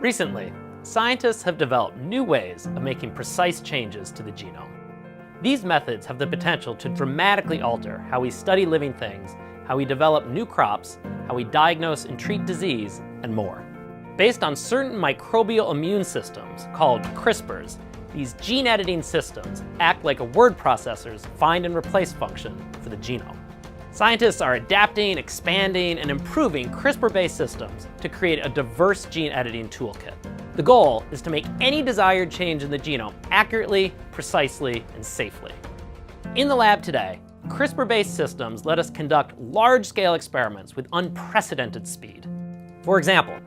Recently, scientists have developed new ways of making precise changes to the genome. These methods have the potential to dramatically alter how we study living things, how we develop new crops, how we diagnose and treat disease, and more. Based on certain microbial immune systems called CRISPRs, these gene editing systems act like a word processor's find and replace function for the genome. Scientists are adapting, expanding, and improving CRISPR-based systems to create a diverse gene editing toolkit. The goal is to make any desired change in the genome accurately, precisely, and safely. In the lab today, CRISPR-based systems let us conduct large-scale experiments with unprecedented speed. For example,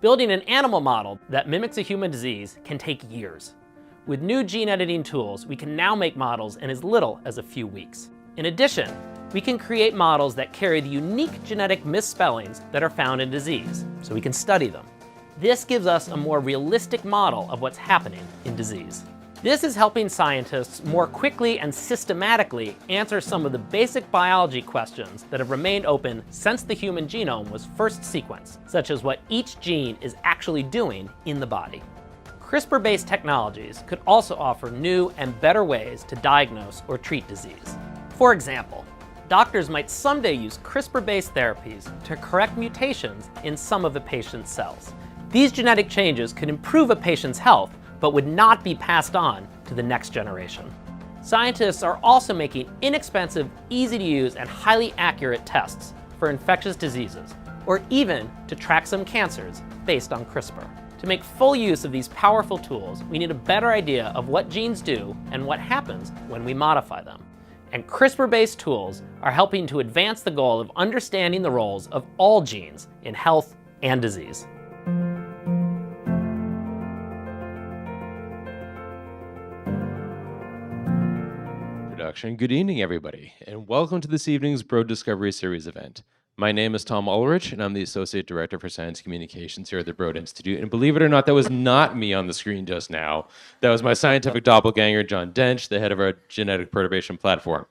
building an animal model that mimics a human disease can take years. With new gene editing tools, we can now make models in as little as a few weeks. In addition, we can create models that carry the unique genetic misspellings that are found in disease, so we can study them. This gives us a more realistic model of what's happening in disease. This is helping scientists more quickly and systematically answer some of the basic biology questions that have remained open since the human genome was first sequenced, such as what each gene is actually doing in the body. CRISPR-based technologies could also offer new and better ways to diagnose or treat disease. For example, doctors might someday use CRISPR-based therapies to correct mutations in some of a patient's cells. These genetic changes could improve a patient's health, but would not be passed on to the next generation. Scientists are also making inexpensive, easy-to-use, and highly accurate tests for infectious diseases, or even to track some cancers based on CRISPR. To make full use of these powerful tools, we need a better idea of what genes do and what happens when we modify them. And CRISPR-based tools are helping to advance the goal of understanding the roles of all genes in health and disease. Good evening, everybody, and welcome to this evening's Broad Discovery Series event. My name is Tom Ulrich, and I'm the Associate Director for Science Communications here at the Broad Institute. And believe it or not, that was not me on the screen just now. That was my scientific doppelganger, John Dench, the head of our genetic perturbation platform.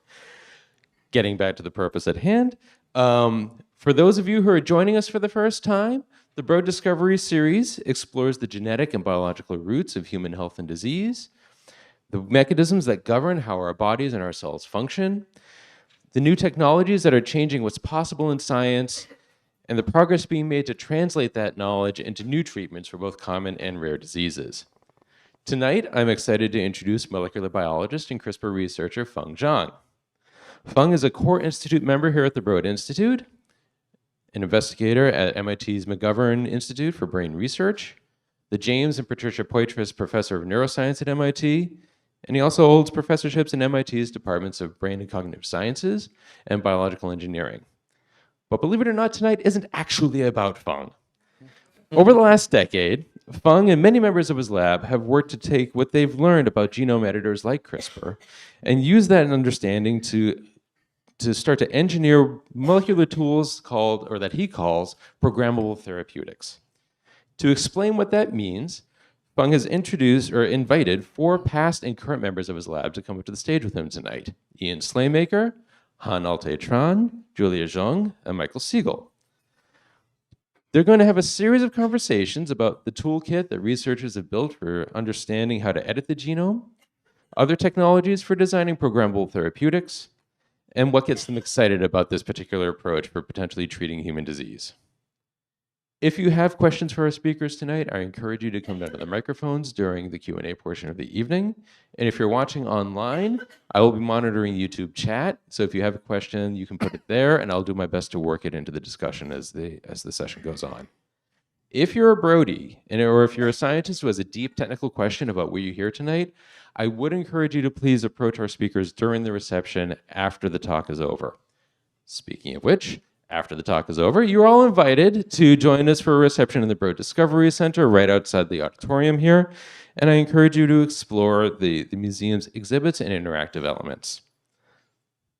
Getting back to the purpose at hand, for those of you who are joining us for the first time, the Broad Discovery Series explores the genetic and biological roots of human health and disease, the mechanisms that govern how our bodies and our cells function, the new technologies that are changing what's possible in science, and the progress being made to translate that knowledge into new treatments for both common and rare diseases. Tonight, I'm excited to introduce molecular biologist and CRISPR researcher Feng Zhang. Feng is a core institute member here at the Broad Institute, an investigator at MIT's McGovern Institute for Brain Research, the James and Patricia Poitras Professor of Neuroscience at MIT, and he also holds professorships in MIT's departments of Brain and Cognitive Sciences and Biological Engineering. But believe it or not, tonight isn't actually about Feng. Over the last decade, Feng and many members of his lab have worked to take what they've learned about genome editors like CRISPR and use that understanding to start to engineer molecular tools that he calls programmable therapeutics. To explain what that means, Feng has invited 4 past and current members of his lab to come up to the stage with him tonight: Ian Slaymaker, Han Alte-Tran, Julia Zhang, and Michael Siegel. They're going to have a series of conversations about the toolkit that researchers have built for understanding how to edit the genome, other technologies for designing programmable therapeutics, and what gets them excited about this particular approach for potentially treating human disease. If you have questions for our speakers tonight, I encourage you to come down to the microphones during the Q&A portion of the evening. And if you're watching online, I will be monitoring YouTube chat. So if you have a question, you can put it there, and I'll do my best to work it into the discussion as the session goes on. If you're a Brody, or if you're a scientist who has a deep technical question about what you hear tonight, I would encourage you to please approach our speakers during the reception after the talk is over. Speaking of which, after the talk is over, you're all invited to join us for a reception in the Broad Discovery Center right outside the auditorium here, and I encourage you to explore the museum's exhibits and interactive elements.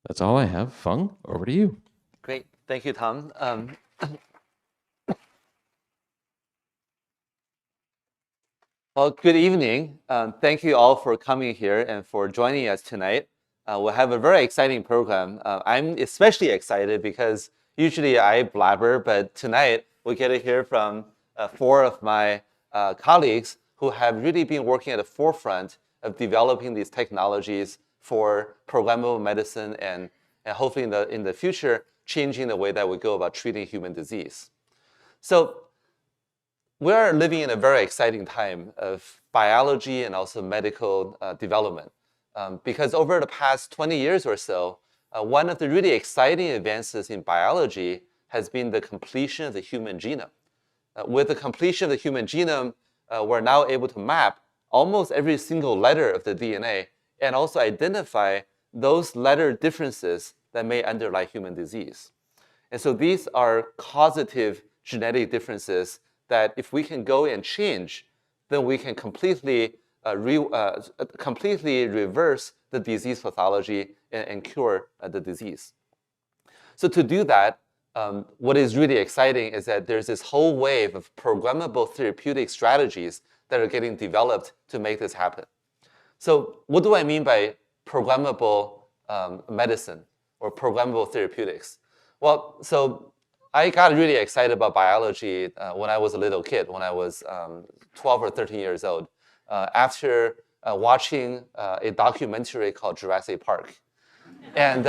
That's all I have. Feng, over to you. Great. Thank you, Tom. Well, good evening. Thank you all for coming here and for joining us tonight. We'll have a very exciting program. I'm especially excited because usually I blabber, but tonight we get to hear from 4 of my colleagues who have really been working at the forefront of developing these technologies for programmable medicine and hopefully in the future, changing the way that we go about treating human disease. So we are living in a very exciting time of biology and also medical development. Because over the past 20 years or so, one of the really exciting advances in biology has been the completion of the human genome. With the completion of the human genome, we're now able to map almost every single letter of the DNA and also identify those letter differences that may underlie human disease. And so these are causative genetic differences that if we can go and change, then we can completely reverse the disease pathology and cure the disease. So to do that, what is really exciting is that there's this whole wave of programmable therapeutic strategies that are getting developed to make this happen. So what do I mean by programmable medicine or programmable therapeutics? Well, so I got really excited about biology when I was a little kid, when I was 12 or 13 years old, after watching a documentary called Jurassic Park. And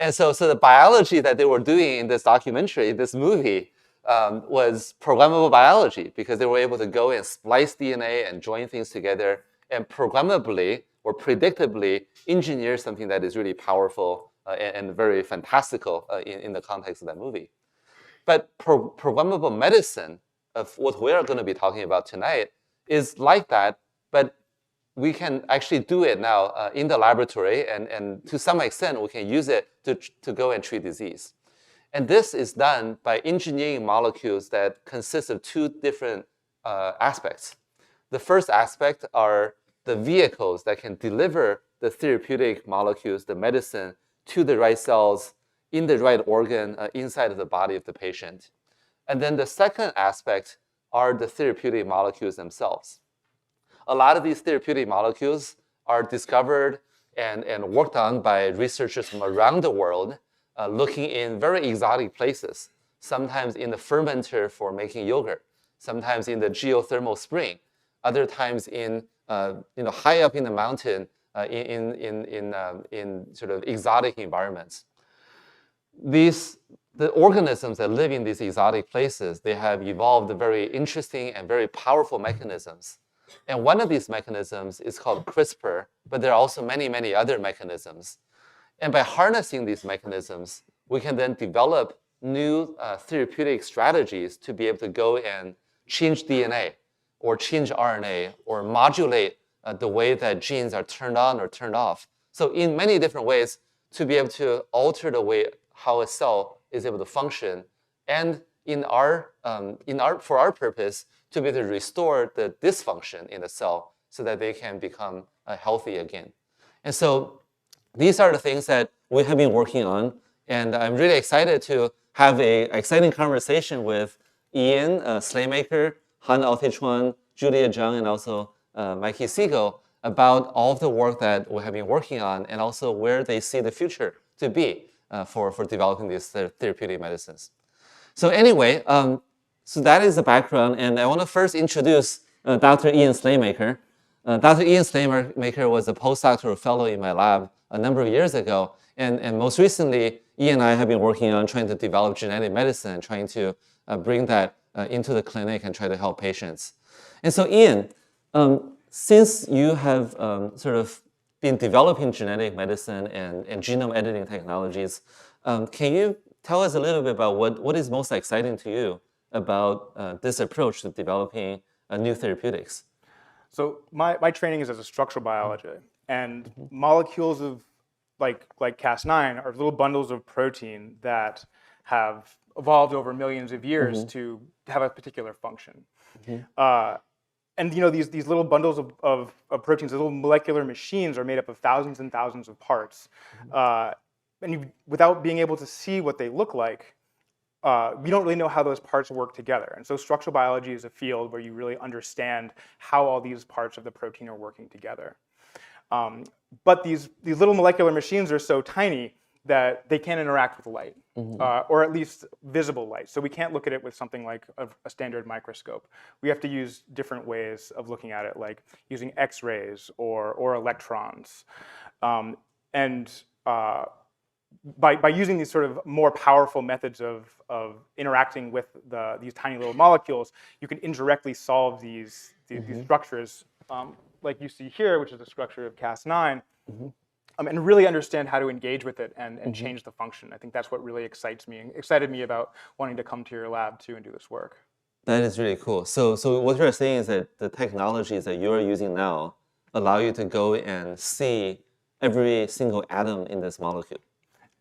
so the biology that they were doing in this documentary, this movie, was programmable biology because they were able to go and splice DNA and join things together and programmably or predictably engineer something that is really powerful and very fantastical in the context of that movie. But programmable medicine, of what we're going to be talking about tonight, is like that, but we can actually do it now in the laboratory, and to some extent, we can use it to go and treat disease. And this is done by engineering molecules that consist of two different aspects. The first aspect are the vehicles that can deliver the therapeutic molecules, the medicine, to the right cells, in the right organ, inside of the body of the patient. And then the second aspect are the therapeutic molecules themselves. A lot of these therapeutic molecules are discovered and worked on by researchers from around the world, looking in very exotic places, sometimes in the fermenter for making yogurt, sometimes in the geothermal spring, other times in high up in the mountain in sort of exotic environments. The organisms that live in these exotic places, they have evolved very interesting and very powerful mechanisms. And one of these mechanisms is called CRISPR, but there are also many, many other mechanisms. And by harnessing these mechanisms, we can then develop new therapeutic strategies to be able to go and change DNA or change RNA or modulate the way that genes are turned on or turned off. So in many different ways to be able to alter the way how a cell is able to function, and for our purpose, to be able to restore the dysfunction in the cell so that they can become healthy again. And so these are the things that we have been working on, and I'm really excited to have an exciting conversation with Ian Slaymaker, Han Alteichuan, Julia Zhang, and also Mikey Siegel about all of the work that we have been working on and also where they see the future to be for developing these therapeutic medicines. So anyway, so that is the background, and I want to first introduce Dr. Ian Slaymaker. Dr. Ian Slaymaker was a postdoctoral fellow in my lab a number of years ago, and most recently, Ian and I have been working on trying to develop genetic medicine, trying to bring that into the clinic and try to help patients. And so Ian, since you have sort of been developing genetic medicine and genome editing technologies, can you tell us a little bit about what is most exciting to you about this approach to developing new therapeutics? So my training is as a structural biologist, and molecules of like Cas9 are little bundles of protein that have evolved over millions of years to have a particular function. And these little bundles of proteins, these little molecular machines, are made up of thousands and thousands of parts. And without being able to see what they look like, we don't really know how those parts work together. And so structural biology is a field where you really understand how all these parts of the protein are working together. But these little molecular machines are so tiny that they can't interact with light. or at least visible light. So we can't look at it with something like a standard microscope. We have to use different ways of looking at it, like using X-rays or electrons. And by using these sort of more powerful methods of interacting with these tiny little molecules, you can indirectly solve these structures, like you see here, which is the structure of Cas9, and really understand how to engage with it and change the function. I think that's what really excited me about wanting to come to your lab too and do this work. That is really cool. So what you're saying is that the technologies that you're using now allow you to go and see every single atom in this molecule.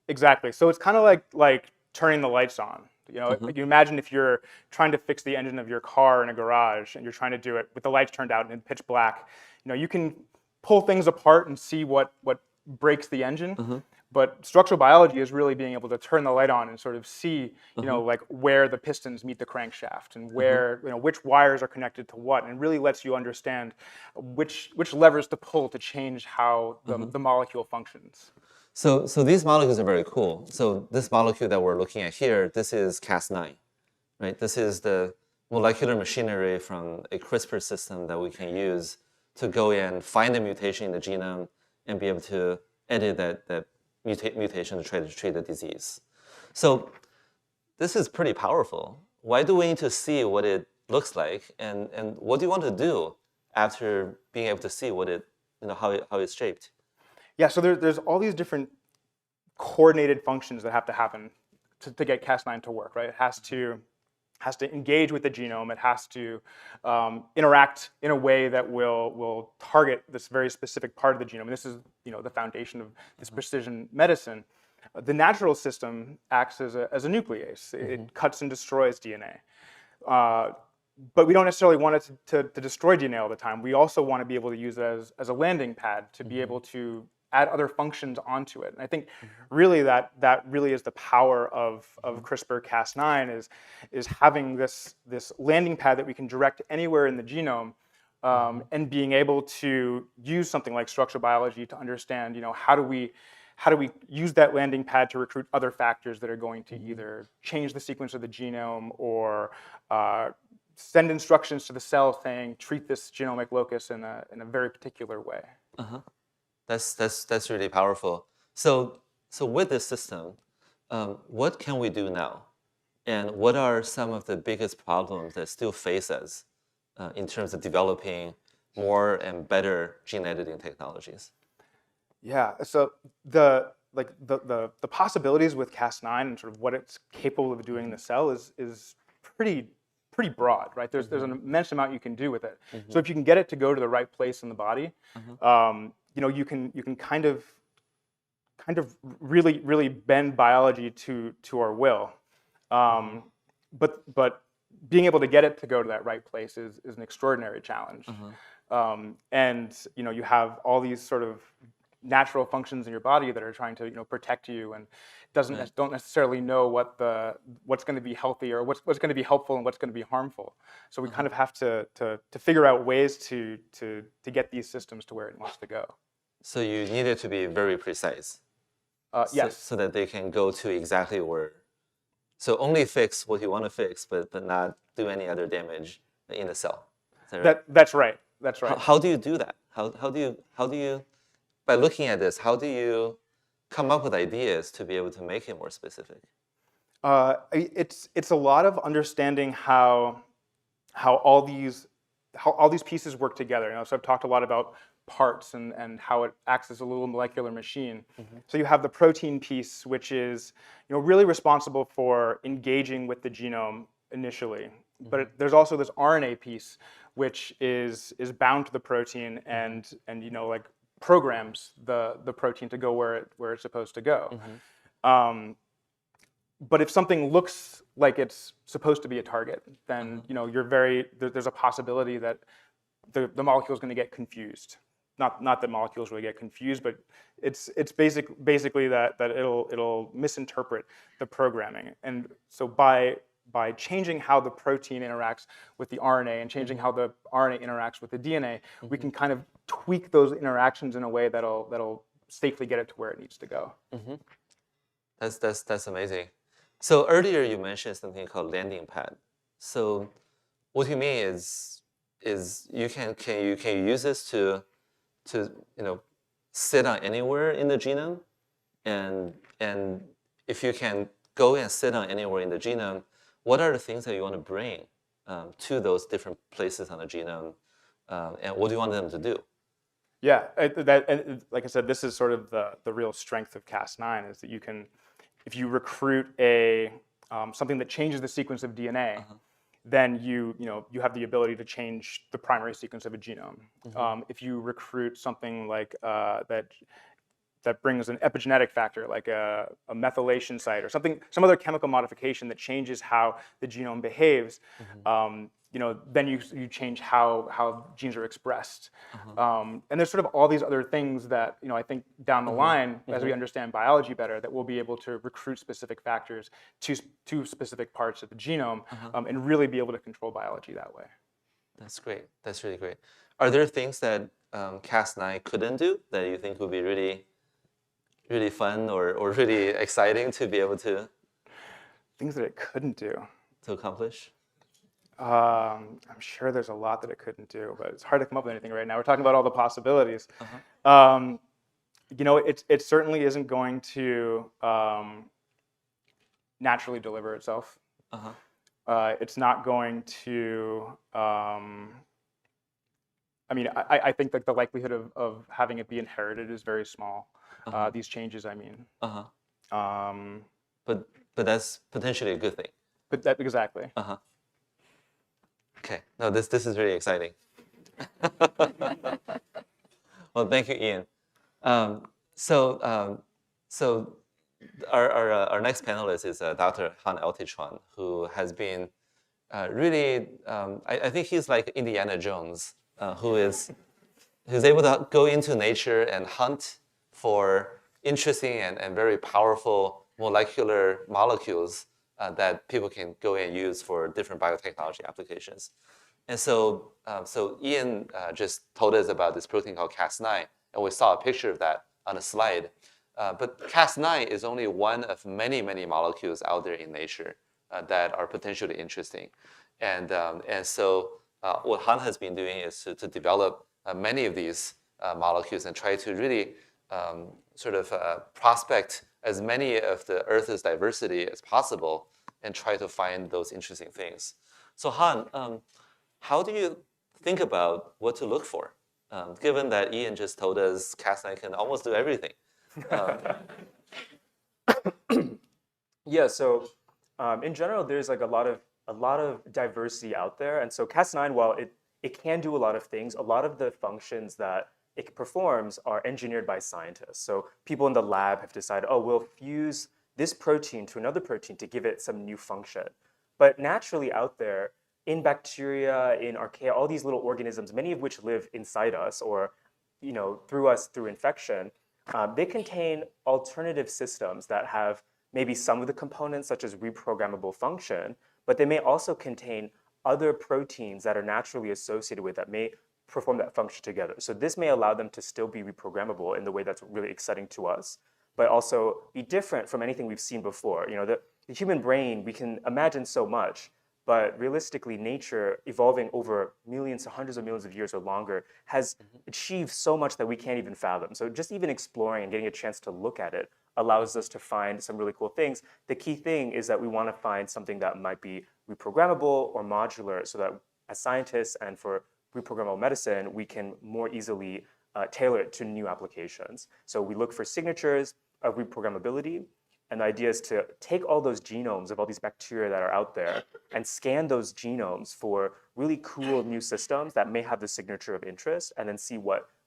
Exactly. So it's kind of like turning the lights on. You know, you imagine if you're trying to fix the engine of your car in a garage and you're trying to do it with the lights turned out and in pitch black. You know, you can pull things apart and see what breaks the engine. But structural biology is really being able to turn the light on and sort of see, you know, like where the pistons meet the crankshaft and where, you know, which wires are connected to what, and really lets you understand which levers to pull to change how the molecule functions. So these molecules are very cool. So this molecule that we're looking at here, this is Cas9, right? This is the molecular machinery from a CRISPR system that we can use to go and find a mutation in the genome and be able to edit that mutation to try to treat the disease. So this is pretty powerful. Why do we need to see what it looks like, and what do you want to do after being able to see what it, you know, how it's shaped? Yeah, so there's all these different coordinated functions that have to happen to get Cas9 to work, right? It has to engage with the genome. It has to interact in a way that will target this very specific part of the genome. And this is, you know, the foundation of this precision medicine. The natural system acts as a nuclease. It cuts and destroys DNA. But we don't necessarily want it to destroy DNA all the time. We also want to be able to use it as a landing pad to be able to add other functions onto it. And I think really that really is the power of CRISPR-Cas9 is having this landing pad that we can direct anywhere in the genome, and being able to use something like structural biology to understand, you know, how do we use that landing pad to recruit other factors that are going to either change the sequence of the genome or send instructions to the cell saying treat this genomic locus in a very particular way. That's really powerful. So with this system, what can we do now? And what are some of the biggest problems that still face us in terms of developing more and better gene editing technologies? Yeah, so the possibilities with Cas9 and sort of what it's capable of doing in the cell is pretty broad, right? There's an immense amount you can do with it. So if you can get it to go to the right place in the body, you know, you can kind of really bend biology to our will. But being able to get it to go to that right place is an extraordinary challenge. And you know, you have all these sort of natural functions in your body that are trying to, you know, protect you, and don't necessarily know what's going to be healthy or what's going to be helpful and what's going to be harmful. So we kind of have to figure out ways to get these systems to where it wants to go. So you need it to be very precise. Yes. So that they can go to exactly where. So only fix what you want to fix, but not do any other damage in the cell. Is that right? That's right. That's right. How do you do that? How do you by looking at this, how do you come up with ideas to be able to make it more specific? It's a lot of understanding how all these pieces work together. You know, so I've talked a lot about parts and how it acts as a little molecular machine. So you have the protein piece, which is, you know, really responsible for engaging with the genome initially. But there's also this RNA piece, which is bound to the protein and you know, like programs the protein to go where it's supposed to go. But if something looks like it's supposed to be a target, then you know, there's a possibility that the molecule is going to get confused. Not that molecules really get confused, but it's basically that it'll misinterpret the programming. And so by changing how the protein interacts with the RNA and changing how the RNA interacts with the DNA, we can kind of tweak those interactions in a way that'll safely get it to where it needs to go. That's amazing. So earlier you mentioned something called landing pad. So what you mean is you can you use this to sit on anywhere in the genome, and if you can go and sit on anywhere in the genome, what are the things that you want to bring to those different places on the genome, and what do you want them to do? Yeah, like I said, this is sort of the real strength of Cas9 is that you can, if you recruit something that changes the sequence of DNA, then you have the ability to change the primary sequence of a genome. If you recruit something like that brings an epigenetic factor like a methylation site or some other chemical modification that changes how the genome behaves, then you change how genes are expressed. And there's sort of all these other things that I think down the line, as we understand biology better, that we'll be able to recruit specific factors to specific parts of the genome, and really be able to control biology that way. That's great. That's really great. Are there things that Cas9 couldn't do that you think would be really fun or really exciting to be able to Things that it couldn't do. accomplish? I'm sure there's a lot that it couldn't do, but it's hard to come up with anything right now. We're talking about all the possibilities. It certainly isn't going to naturally deliver itself. It's not going to. I think that the likelihood of having it be inherited is very small. These changes, I mean. But that's potentially a good thing. But that exactly. Okay. No, this is really exciting. Well, thank you, Ian. So our next panelist is Dr. Han Altichuan, who has been really, I think he's like Indiana Jones, who's able to go into nature and hunt for interesting and very powerful molecular molecules that people can go and use for different biotechnology applications. And so Ian just told us about this protein called Cas9, and we saw a picture of that on a slide. But Cas9 is only one of many, many molecules out there in nature that are potentially interesting. And so what Han has been doing is to develop many of these molecules and try to really prospect as many of the Earth's diversity as possible and try to find those interesting things. So Han, how do you think about what to look for, given that Ian just told us Cas9 can almost do everything? Yeah, so in general, there's like a lot of diversity out there. And so Cas9, while it can do a lot of things, a lot of the functions that it performs are engineered by scientists. So people in the lab have decided, oh, we'll fuse this protein to another protein to give it some new function. But naturally out there, in bacteria, in archaea, all these little organisms, many of which live inside us or through us through infection, they contain alternative systems that have maybe some of the components such as reprogrammable function, but they may also contain other proteins that are naturally associated with that may perform that function together. So this may allow them to still be reprogrammable in the way that's really exciting to us, but also be different from anything we've seen before. The human brain, we can imagine so much, but realistically, nature, evolving over millions to hundreds of millions of years or longer, has achieved so much that we can't even fathom. So just even exploring and getting a chance to look at it allows us to find some really cool things. The key thing is that we want to find something that might be reprogrammable or modular so that as scientists and for reprogrammable medicine, we can more easily tailor it to new applications. So we look for signatures of reprogrammability. And the idea is to take all those genomes of all these bacteria that are out there and scan those genomes for really cool new systems that may have the signature of interest, and then see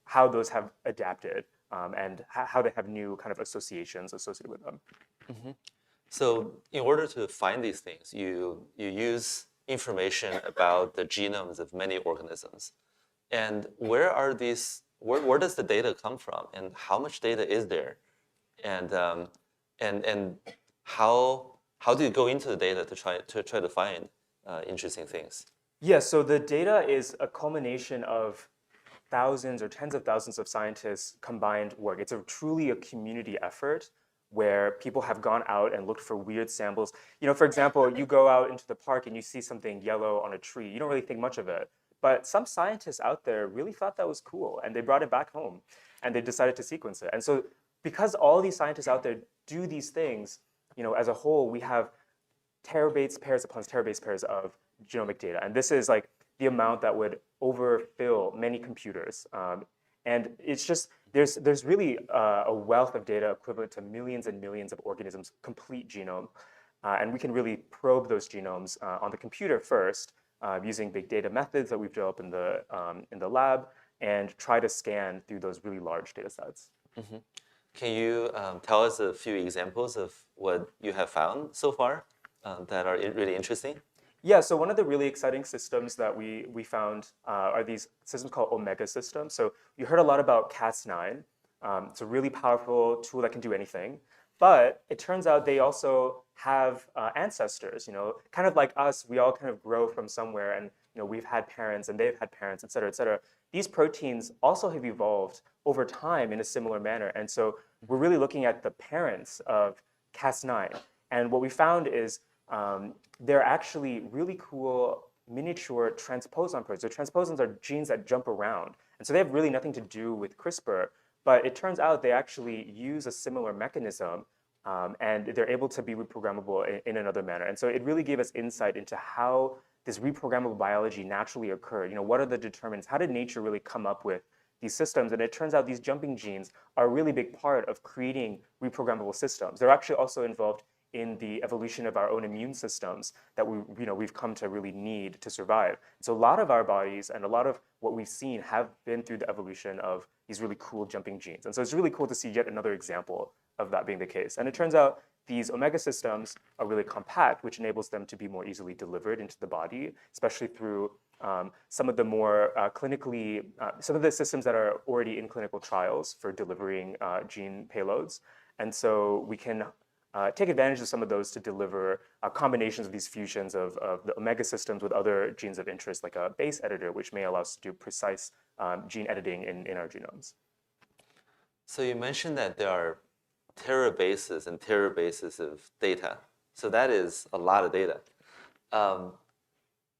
how those have adapted and how they have new kind of associations associated with them. So in order to find these things, you use information about the genomes of many organisms. And where does the data come from, and how much data is there? And how do you go into the data to try to find interesting things? Yeah, so the data is a culmination of thousands or tens of thousands of scientists' combined work. It's truly a community effort. where people have gone out and looked for weird samples. For example, you go out into the park and you see something yellow on a tree. You don't really think much of it. But some scientists out there really thought that was cool, and they brought it back home, and they decided to sequence it. And so because all these scientists out there do these things, as a whole, we have terabytes pairs upon terabytes pairs of genomic data. And this is like the amount that would overfill many computers. And it's just, there's really a wealth of data equivalent to millions and millions of organisms' complete genome. And we can really probe those genomes on the computer first using big data methods that we've developed in the lab and try to scan through those really large data sets. Mm-hmm. Can you tell us a few examples of what you have found so far that are really interesting? Yeah, so one of the really exciting systems that we found are these systems called Omega systems. So you heard a lot about Cas9. It's a really powerful tool that can do anything. But it turns out they also have ancestors, kind of like us. We all kind of grow from somewhere, and we've had parents and they've had parents, et cetera, et cetera. These proteins also have evolved over time in a similar manner. And so we're really looking at the parents of Cas9. And what we found is they're actually really cool miniature transposon proteins. So transposons are genes that jump around. And so they have really nothing to do with CRISPR. But it turns out they actually use a similar mechanism, and they're able to be reprogrammable in another manner. And so it really gave us insight into how this reprogrammable biology naturally occurred. What are the determinants? How did nature really come up with these systems? And it turns out these jumping genes are a really big part of creating reprogrammable systems. They're actually also involved in the evolution of our own immune systems that we've come to really need to survive. So a lot of our bodies and a lot of what we've seen have been through the evolution of these really cool jumping genes. And so it's really cool to see yet another example of that being the case. And it turns out these Omega systems are really compact, which enables them to be more easily delivered into the body, especially through some of the more some of the systems that are already in clinical trials for delivering gene payloads. And so we can take advantage of some of those to deliver combinations of these fusions of the Omega systems with other genes of interest, like a base editor, which may allow us to do precise gene editing in our genomes. So you mentioned that there are terabases and terabases of data. So that is a lot of data.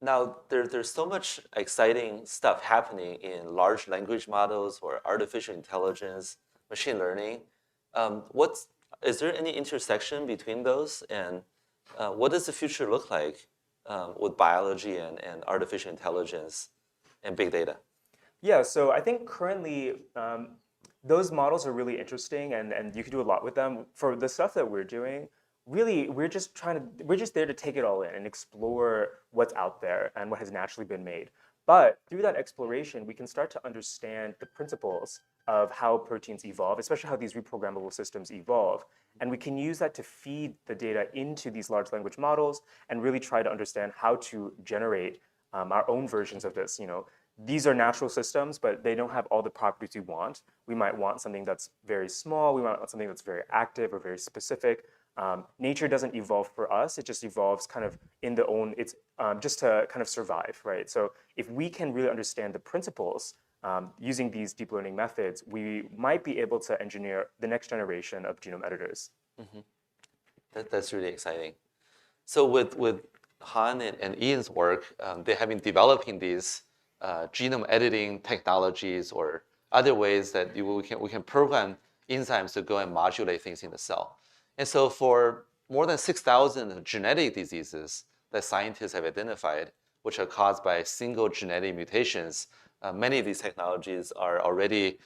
Now, there's so much exciting stuff happening in large language models or artificial intelligence, machine learning. Is there any intersection between those? And what does the future look like with biology and artificial intelligence and big data? Yeah, so I think currently those models are really interesting, and you can do a lot with them. For the stuff that we're doing, really, we're just there to take it all in and explore what's out there and what has naturally been made. But through that exploration, we can start to understand the principles of how proteins evolve, especially how these reprogrammable systems evolve. And we can use that to feed the data into these large language models and really try to understand how to generate our own versions of this. These are natural systems, but they don't have all the properties we want. We might want something that's very small. We might want something that's very active or very specific. Nature doesn't evolve for us. It just evolves kind of it's just to kind of survive, right? So if we can really understand the principles using these deep learning methods, we might be able to engineer the next generation of genome editors. Mm-hmm. That's really exciting. So with Han and Ian's work, they have been developing these genome editing technologies or other ways that we can program enzymes to go and modulate things in the cell. And so for more than 6,000 genetic diseases that scientists have identified, which are caused by single genetic mutations, many of these technologies are already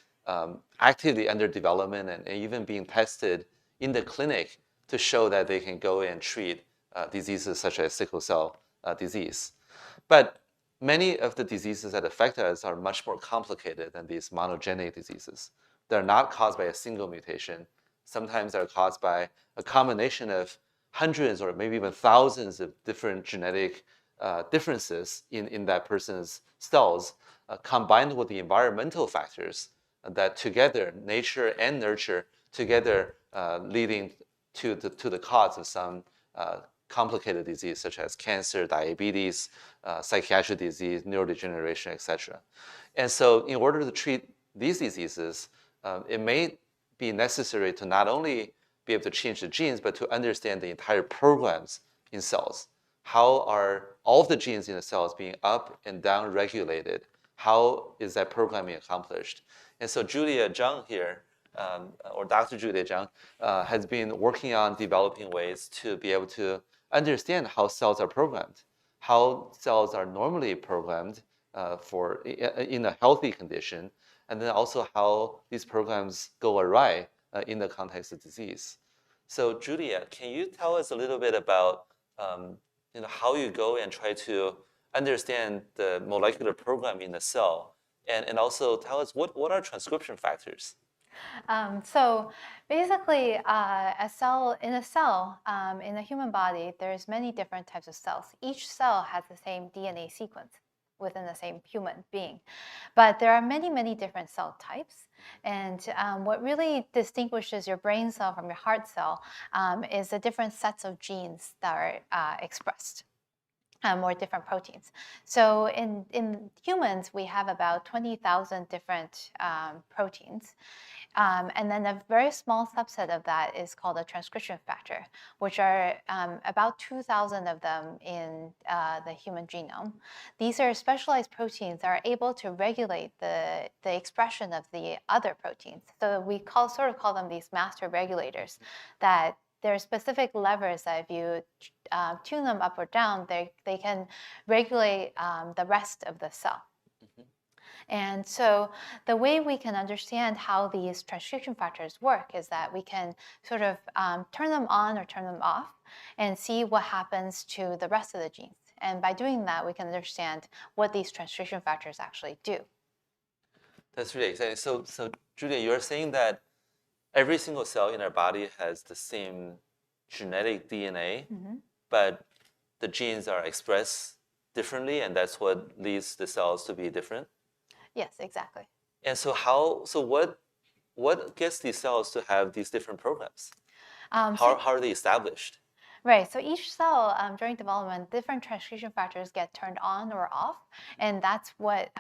actively under development and even being tested in the clinic to show that they can go and treat diseases such as sickle cell disease. But many of the diseases that affect us are much more complicated than these monogenic diseases. They're not caused by a single mutation. Sometimes they're caused by a combination of hundreds or maybe even thousands of different genetic differences in that person's cells, combined with the environmental factors that together, nature and nurture together, leading to the cause of some complicated disease such as cancer, diabetes, psychiatric disease, neurodegeneration, etc. And so in order to treat these diseases, it may be necessary to not only be able to change the genes, but to understand the entire programs in cells. How are all of the genes in the cells being up and down regulated? How is that programming accomplished? And so Julia Zhang here, or Dr. Julia Zhang, has been working on developing ways to be able to understand how cells are programmed, how cells are normally programmed in a healthy condition, and then also how these programs go awry in the context of disease. So Julia, can you tell us a little bit about how you go and try to understand the molecular programming in the cell, and also tell us what are transcription factors? So basically, a cell, in the human body, there's many different types of cells. Each cell has the same DNA sequence within the same human being. But there are many, many different cell types. And what really distinguishes your brain cell from your heart cell is the different sets of genes that are expressed. Or different proteins. So in humans, we have about 20,000 different proteins. And then a very small subset of that is called a transcription factor, which are about 2,000 of them in the human genome. These are specialized proteins that are able to regulate the expression of the other proteins. So we sort of call them these master regulators, that there are specific levers that if you tune them up or down, they can regulate the rest of the cell. And so the way we can understand how these transcription factors work is that we can sort of turn them on or turn them off and see what happens to the rest of the genes. And by doing that, we can understand what these transcription factors actually do. That's really exciting. So Julia, you're saying that every single cell in our body has the same genetic DNA, but the genes are expressed differently, and that's what leads the cells to be different? Yes, exactly. And so what gets these cells to have these different programs? How are they established? Right, so each cell during development, different transcription factors get turned on or off, and that's what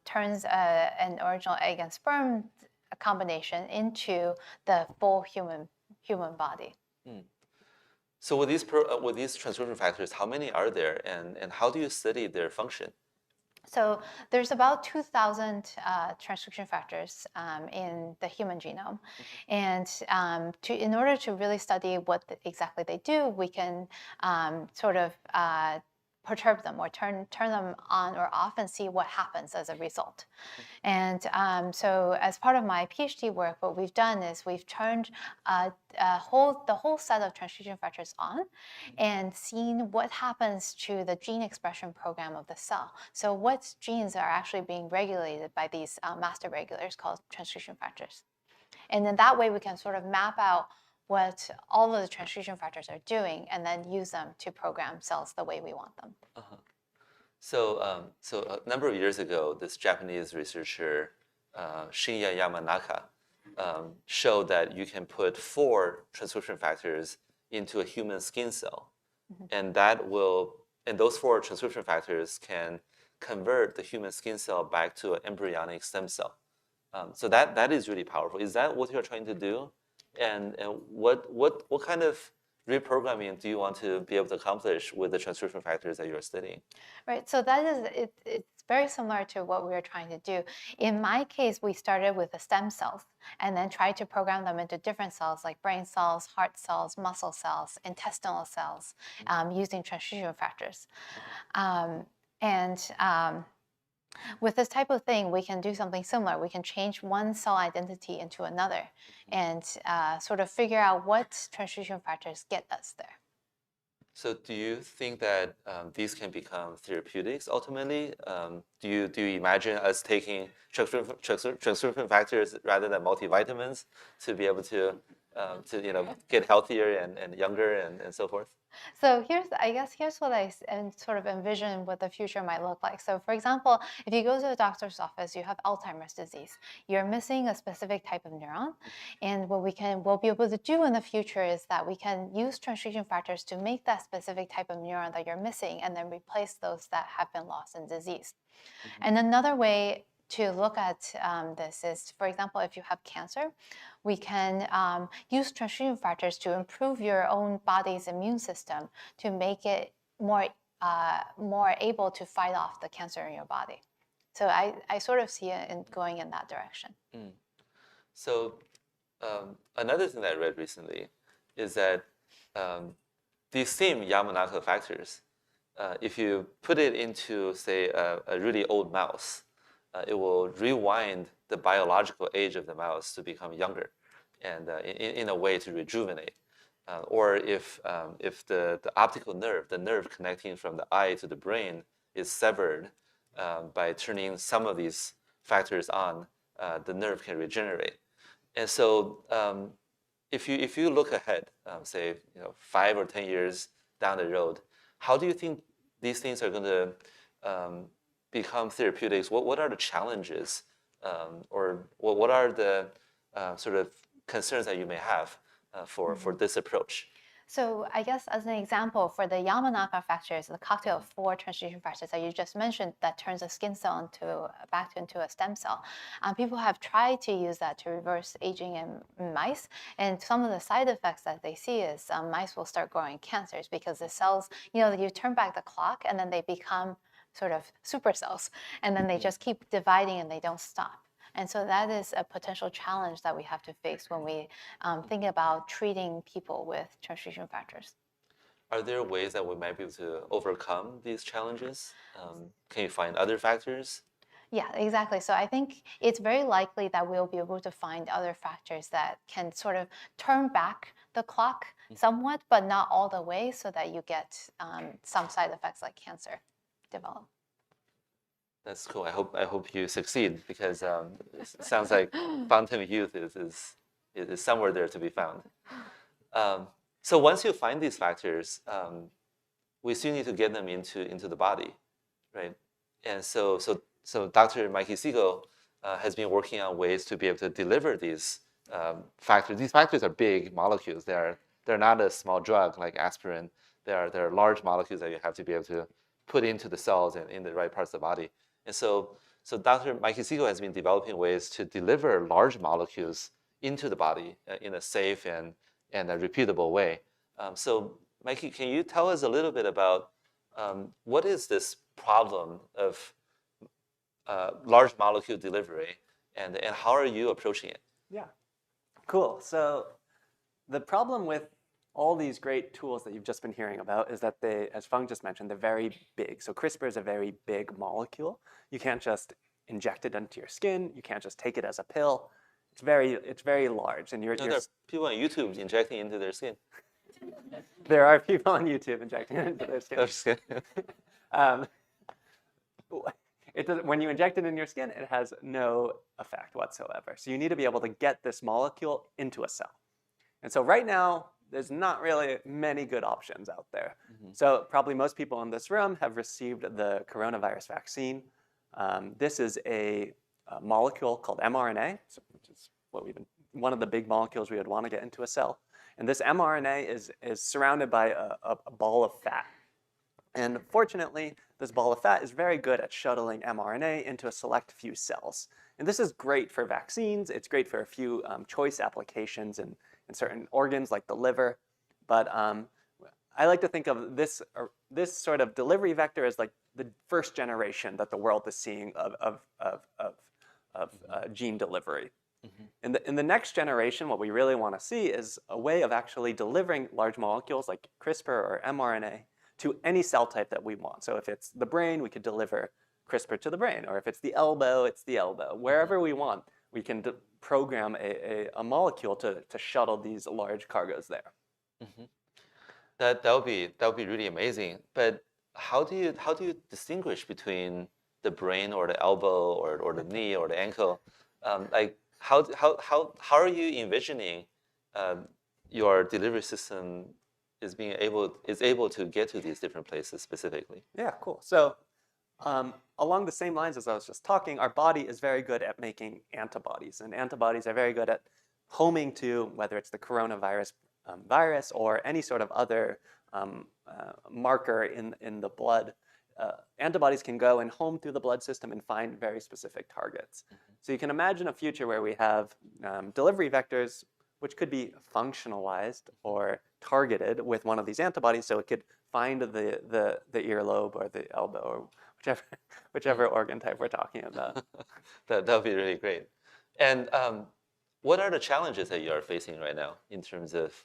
turns an original egg and sperm combination into the full human body. So with these transcription factors, how many are there, and how do you study their function? So there's about 2,000 transcription factors in the human genome. And in order to really study what exactly they do, we can sort of perturb them or turn them on or off and see what happens as a result. And so as part of my PhD work, what we've done is we've turned the whole set of transcription factors on and seen what happens to the gene expression program of the cell. So what genes are actually being regulated by these master regulators called transcription factors. And then that way we can sort of map out what all of the transcription factors are doing and then use them to program cells the way we want them. So a number of years ago, this Japanese researcher, Shinya Yamanaka, showed that you can put 4 transcription factors into a human skin cell, and those 4 transcription factors can convert the human skin cell back to an embryonic stem cell. So that is really powerful. Is that what you're trying to do? And what kind of reprogramming do you want to be able to accomplish with the transcription factors that you're studying? Right, so that is, it's very similar to what we were trying to do. In my case, we started with the stem cells and then tried to program them into different cells like brain cells, heart cells, muscle cells, intestinal cells, using transcription factors. With this type of thing, we can do something similar. We can change one cell identity into another and sort of figure out what transcription factors get us there. So do you think that these can become therapeutics ultimately? Do you imagine us taking transcription factors rather than multivitamins to be able to get healthier and younger and so forth? So here's what I sort of envision what the future might look like. So for example, if you go to a doctor's office, you have Alzheimer's disease. You're missing a specific type of neuron. And what we'll be able to do in the future is that we can use transcription factors to make that specific type of neuron that you're missing and then replace those that have been lost in disease. And another way to look at this is, for example, if you have cancer, we can use transcription factors to improve your own body's immune system to make it more able to fight off the cancer in your body. So I sort of see it going in that direction. So another thing that I read recently is that these same Yamanaka factors, if you put it into, say, a really old mouse, it will rewind the biological age of the mouse to become younger, and in a way to rejuvenate. Or if the optical nerve, the nerve connecting from the eye to the brain, is severed by turning some of these factors on, the nerve can regenerate. And so if you look ahead, say 5 or 10 years down the road, how do you think these things are going to become therapeutics? What are the challenges, or what are the sort of concerns that you may have for this approach? So I guess as an example, for the Yamanaka factors, the cocktail of 4 transcription factors that you just mentioned that turns a skin cell back into a stem cell, people have tried to use that to reverse aging in mice. And some of the side effects that they see is mice will start growing cancers because the cells, you turn back the clock and then they become sort of supercells. And then they just keep dividing and they don't stop. And so that is a potential challenge that we have to face when we think about treating people with transcription factors. Are there ways that we might be able to overcome these challenges? Can you find other factors? Yeah, exactly. So I think it's very likely that we'll be able to find other factors that can sort of turn back the clock somewhat, but not all the way, so that you get some side effects like cancer develop. That's cool. I hope you succeed, because it sounds like fountain of youth is somewhere there to be found. So once you find these factors, we still need to get them into the body, right? And so Dr. Mikey Siegel has been working on ways to be able to deliver these factors. These factors are big molecules. They're not a small drug like aspirin. They're large molecules that you have to be able to put into the cells and in the right parts of the body. And so Dr. Mikey Siegel has been developing ways to deliver large molecules into the body in a safe and a repeatable way. So Mikey, can you tell us a little bit about what is this problem of large molecule delivery, and how are you approaching it? Yeah, cool. So the problem with all these great tools that you've just been hearing about is that they, as Feng just mentioned, they're very big. So CRISPR is a very big molecule. You can't just inject it into your skin. You can't just take it as a pill. It's very large. And there are people on YouTube injecting into their skin. There are people on YouTube injecting it into their skin. I'm just kidding. When you inject it in your skin, it has no effect whatsoever. So you need to be able to get this molecule into a cell. And so right now, there's not really many good options out there. So probably most people in this room have received the coronavirus vaccine. This is a molecule called mRNA, which is one of the big molecules we would want to get into a cell. And this mRNA is surrounded by a ball of fat. And fortunately, this ball of fat is very good at shuttling mRNA into a select few cells. And this is great for vaccines. It's great for a few choice applications in certain organs like the liver. But I like to think of this sort of delivery vector as like the first generation that the world is seeing of gene delivery. In the next generation, what we really want to see is a way of actually delivering large molecules like CRISPR or mRNA to any cell type that we want. So if it's the brain, we could deliver CRISPR to the brain. Or if it's the elbow, it's the elbow. Wherever we want, we can program a molecule to shuttle these large cargos there. That would be really amazing. But how do you distinguish between the brain or the elbow or the knee or the ankle? Like how are you envisioning your delivery system is able to get to these different places specifically? Yeah, cool. So along the same lines as I was just talking, our body is very good at making antibodies, and antibodies are very good at homing to whether it's the coronavirus virus or any sort of other marker in the blood antibodies can go and home through the blood system and find very specific targets. So you can imagine a future where we have delivery vectors which could be functionalized or targeted with one of these antibodies, so it could find the earlobe or the elbow or whichever organ type we're talking about. That would be really great. And what are the challenges that you are facing right now in terms of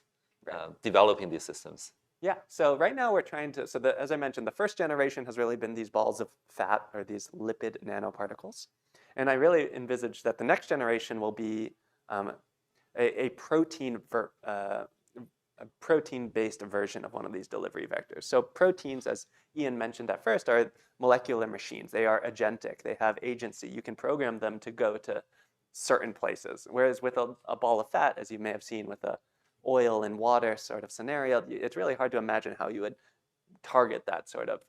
developing these systems? Yeah, so right now we're trying to, as I mentioned, the first generation has really been these balls of fat or these lipid nanoparticles. And I really envisage that the next generation will be a protein-based version of one of these delivery vectors. So proteins, as Ian mentioned at first, are molecular machines. They are agentic. They have agency. You can program them to go to certain places. Whereas with a ball of fat, as you may have seen with a oil and water sort of scenario, it's really hard to imagine how you would target that sort of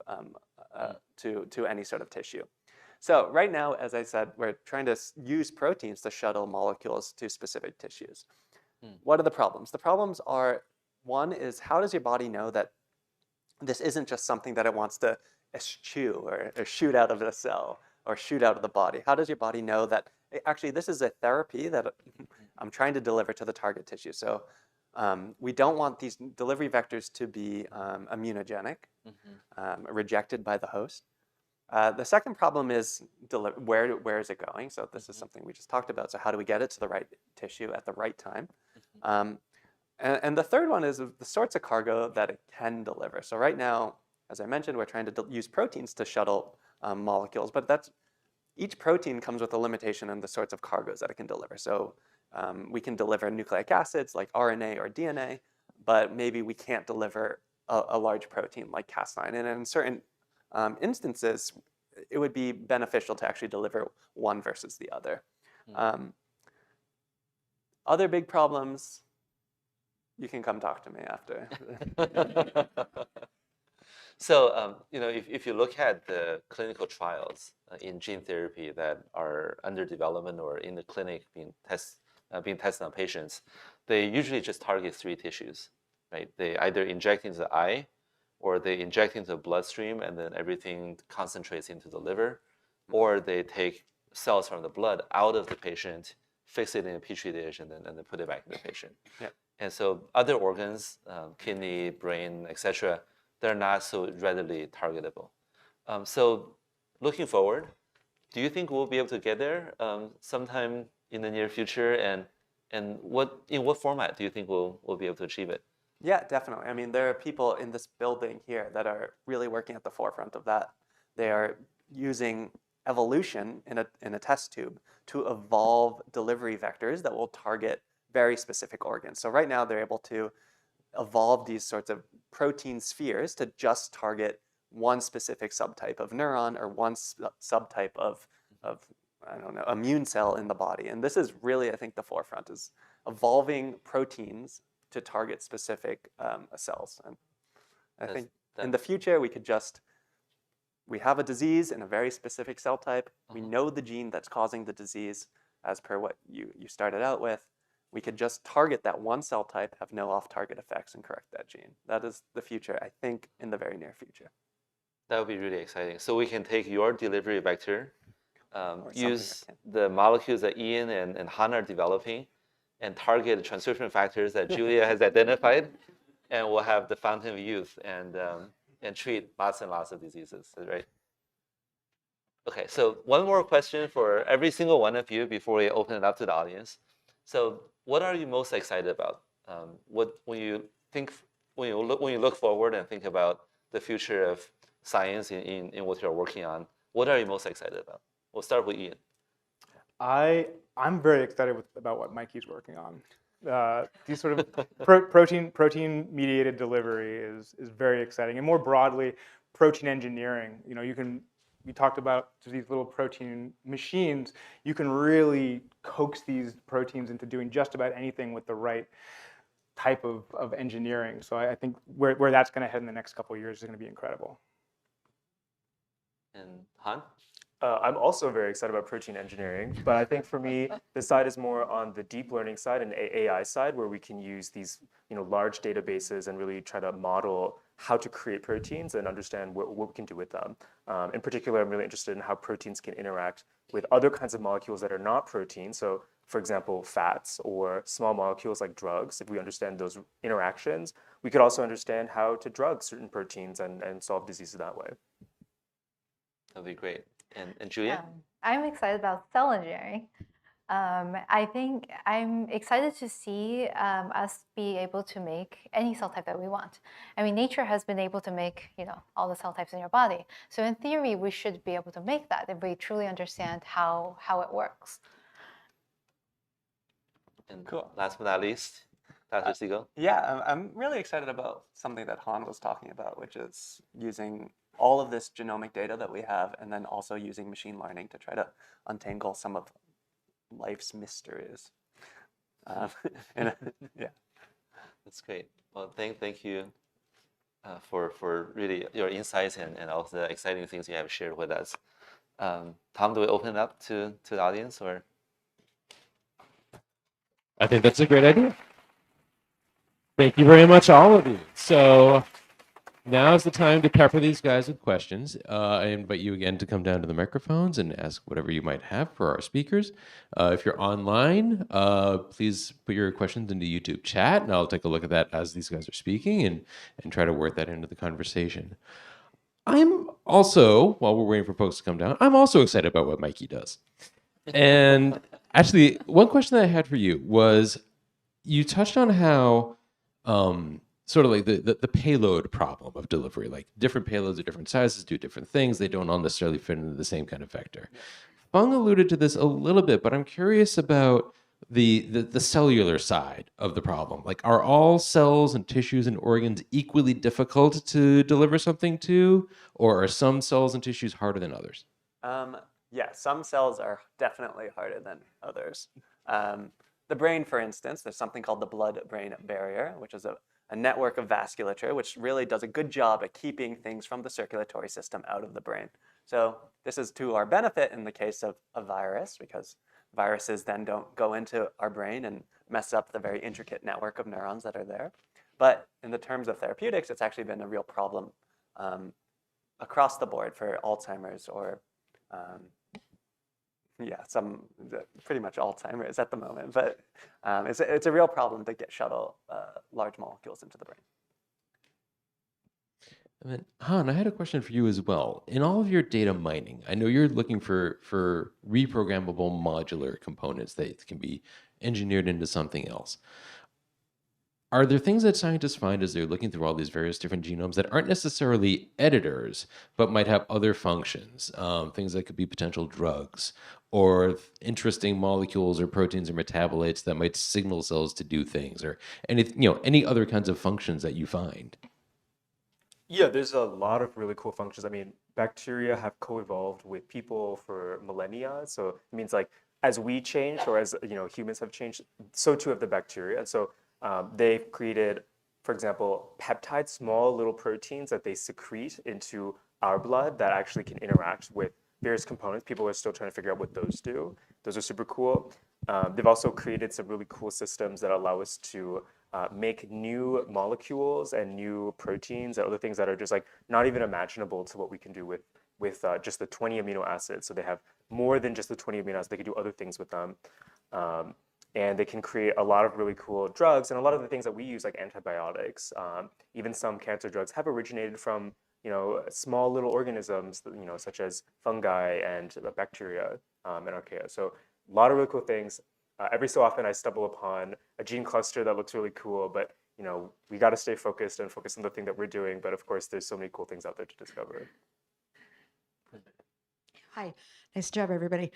to any sort of tissue. So right now, as I said, we're trying to use proteins to shuttle molecules to specific tissues. What are the problems? The problems are, one is, how does your body know that this isn't just something that it wants to eschew or shoot out of the cell or shoot out of the body? How does your body know that actually this is a therapy that I'm trying to deliver to the target tissue? So we don't want these delivery vectors to be immunogenic, rejected by the host. The second problem is where is it going? So this is something we just talked about. So how do we get it to the right tissue at the right time? And the third one is the sorts of cargo that it can deliver. So right now, as I mentioned, we're trying to use proteins to shuttle molecules, but each protein comes with a limitation in the sorts of cargoes that it can deliver. So we can deliver nucleic acids like RNA or DNA, but maybe we can't deliver a large protein like Cas9. And in certain instances, it would be beneficial to actually deliver one versus the other. Other big problems, you can come talk to me after. So, if you look at the clinical trials in gene therapy that are under development or in the clinic being tested on patients, they usually just target 3 tissues, right? They either inject into the eye, or they inject into the bloodstream, and then everything concentrates into the liver, or they take cells from the blood out of the patient, fix it in a petri dish, and then put it back in the patient. Yeah. And so other organs, kidney, brain, etc., they're not so readily targetable. So looking forward, do you think we'll be able to get there sometime in the near future? And in what format do you think we'll be able to achieve it? Yeah, definitely. I mean, there are people in this building here that are really working at the forefront of that. They are using evolution in a test tube to evolve delivery vectors that will target very specific organs. So right now they're able to evolve these sorts of protein spheres to just target one specific subtype of neuron or one subtype of I don't know, immune cell in the body. And this is really, I think, the forefront, is evolving proteins to target specific cells. And I think in the future, we have a disease in a very specific cell type. We know the gene that's causing the disease as per what you started out with. We could just target that one cell type, have no off-target effects, and correct that gene. That is the future, I think, in the very near future. That would be really exciting. So we can take your delivery vector, use the molecules that Ian and Han are developing, and target the transcription factors that Julia has identified, and we'll have the fountain of youth and treat lots and lots of diseases, right? Okay, so one more question for every single one of you before we open it up to the audience. So what are you most excited about? When you look forward and think about the future of science in what you're working on, what are you most excited about? We'll start with Ian. I'm very excited about what Mikey's working on. These sort of protein-mediated delivery is very exciting, and more broadly, protein engineering. We talked about these little protein machines. You can really coax these proteins into doing just about anything with the right type of engineering. So I think where that's going to head in the next couple of years is going to be incredible. And Han? I'm also very excited about protein engineering, but I think for me, the side is more on the deep learning side and AI side, where we can use these large databases and really try to model how to create proteins and understand what we can do with them. In particular, I'm really interested in how proteins can interact with other kinds of molecules that are not proteins. So, for example, fats or small molecules like drugs. If we understand those interactions, we could also understand how to drug certain proteins and solve diseases that way. That'd be great. And Julia? I'm excited about cell engineering. I think I'm excited to see us be able to make any cell type that we want. I mean, nature has been able to make, all the cell types in your body. So in theory, we should be able to make that if we truly understand how it works. And Cool. last but not least, Dr. Siegel. Yeah, I'm really excited about something that Han was talking about, which is using all of this genomic data that we have, and then also using machine learning to try to untangle some of life's mysteries. Yeah. That's great. Well, thank you for really your insights and all the exciting things you have shared with us. Tom, do we open it up to the audience, or? I think that's a great idea. Thank you very much, all of you. So now is the time to pepper these guys with questions. I invite you again to come down to the microphones and ask whatever you might have for our speakers. If you're online, please put your questions into YouTube chat, and I'll take a look at that as these guys are speaking and try to work that into the conversation. I'm also, while we're waiting for folks to come down, I'm also excited about what Mikey does. And actually, one question that I had for you was, you touched on how sort of like the payload problem of delivery, like different payloads of different sizes do different things. They don't all necessarily fit into the same kind of vector. Feng alluded to this a little bit, but I'm curious about the cellular side of the problem. Like, are all cells and tissues and organs equally difficult to deliver something to, or are some cells and tissues harder than others? Yeah, some cells are definitely harder than others. The brain, for instance, there's something called the blood-brain barrier, which is a network of vasculature, which really does a good job at keeping things from the circulatory system out of the brain. So this is to our benefit in the case of a virus, because viruses then don't go into our brain and mess up the very intricate network of neurons that are there. But in the terms of therapeutics, it's actually been a real problem across the board for Alzheimer's or pretty much Alzheimer's at the moment, but it's a real problem to shuttle large molecules into the brain. And then, Han, I had a question for you as well. In all of your data mining, I know you're looking for reprogrammable modular components that can be engineered into something else. Are there things that scientists find as they're looking through all these various different genomes that aren't necessarily editors, but might have other functions, things that could be potential drugs, or interesting molecules or proteins or metabolites that might signal cells to do things, or any other kinds of functions that you find? Yeah, there's a lot of really cool functions. I mean, bacteria have co-evolved with people for millennia. So it means like as we change, or as humans have changed, so too have the bacteria. And so they've created, for example, peptides, small little proteins that they secrete into our blood that actually can interact with various components. People are still trying to figure out what those do. Those are super cool. They've also created some really cool systems that allow us to make new molecules and new proteins and other things that are just like not even imaginable to what we can do with just the 20 amino acids. So they have more than just the 20 amino acids. They can do other things with them. And they can create a lot of really cool drugs, and a lot of the things that we use, like antibiotics, even some cancer drugs, have originated from small little organisms, such as fungi and bacteria and archaea. So a lot of really cool things. Every so often, I stumble upon a gene cluster that looks really cool, but we got to stay focused and focus on the thing that we're doing. But of course, there's so many cool things out there to discover. Hi, nice job, everybody.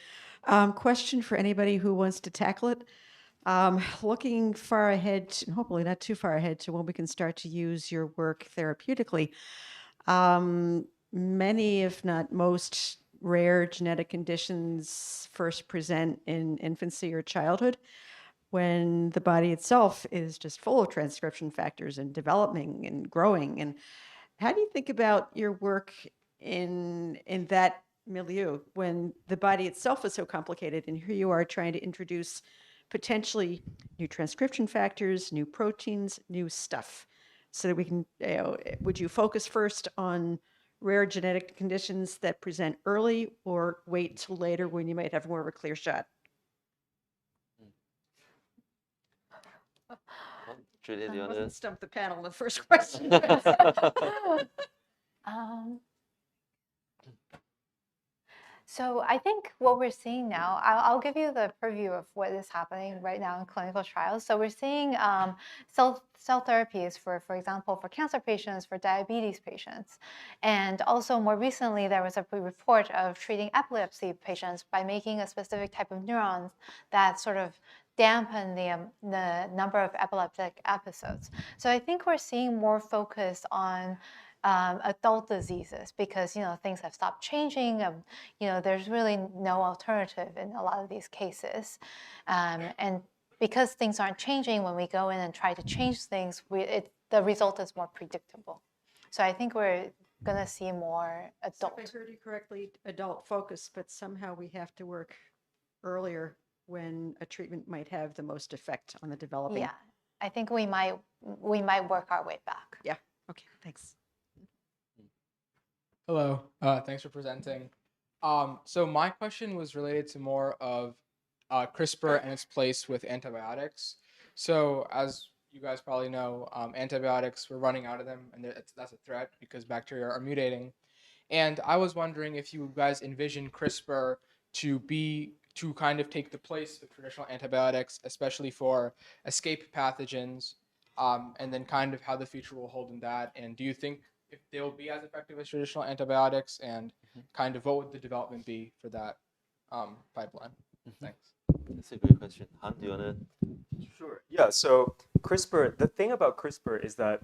Question for anybody who wants to tackle it. Looking far ahead, hopefully not too far ahead, to when we can start to use your work therapeutically. Many, if not most, rare genetic conditions first present in infancy or childhood, when the body itself is just full of transcription factors and developing and growing. And how do you think about your work in that milieu when the body itself is so complicated, and here you are trying to introduce potentially new transcription factors, new proteins, new stuff? so that we can, would you focus first on rare genetic conditions that present early or wait till later when you might have more of a clear shot? Julia, do you I want wasn't to? stump the panel in the first question. Um, So I think what we're seeing now, I'll give you the preview of what is happening right now in clinical trials. So we're seeing cell therapies for example, for cancer patients, for diabetes patients. And also more recently, there was a report of treating epilepsy patients by making a specific type of neurons that sort of dampen the number of epileptic episodes. So I think we're seeing more focus on adult diseases because things have stopped changing. There's really no alternative in a lot of these cases, and because things aren't changing, when we go in and try to change things, the result is more predictable. So I think we're going to see more So adult. if I heard you correctly, adult focus, but somehow we have to work earlier when a treatment might have the most effect on the developing. Yeah, I think we might work our way back. Yeah. Okay. Thanks. Hello, thanks for presenting. So my question was related to more of CRISPR and its place with antibiotics. So as you guys probably know, antibiotics, we're running out of them, and that's a threat because bacteria are mutating. And I was wondering if you guys envision CRISPR to kind of take the place of traditional antibiotics, especially for escape pathogens, and then kind of how the future will hold in that. And do you think if they will be as effective as traditional antibiotics, and kind of what would the development be for that pipeline? Thanks. That's a great question. Han, do you want to? Sure. Yeah. So CRISPR, the thing about CRISPR is that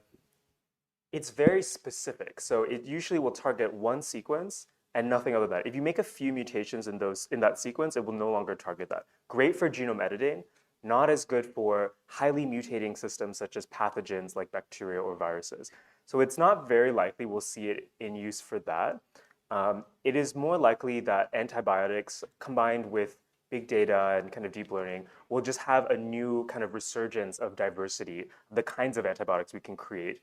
it's very specific. So it usually will target one sequence and nothing other than that. If you make a few mutations in that sequence, it will no longer target that. Great for genome editing, not as good for highly mutating systems such as pathogens like bacteria or viruses. So it's not very likely we'll see it in use for that. It is more likely that antibiotics combined with big data and kind of deep learning will just have a new kind of resurgence of diversity, the kinds of antibiotics we can create.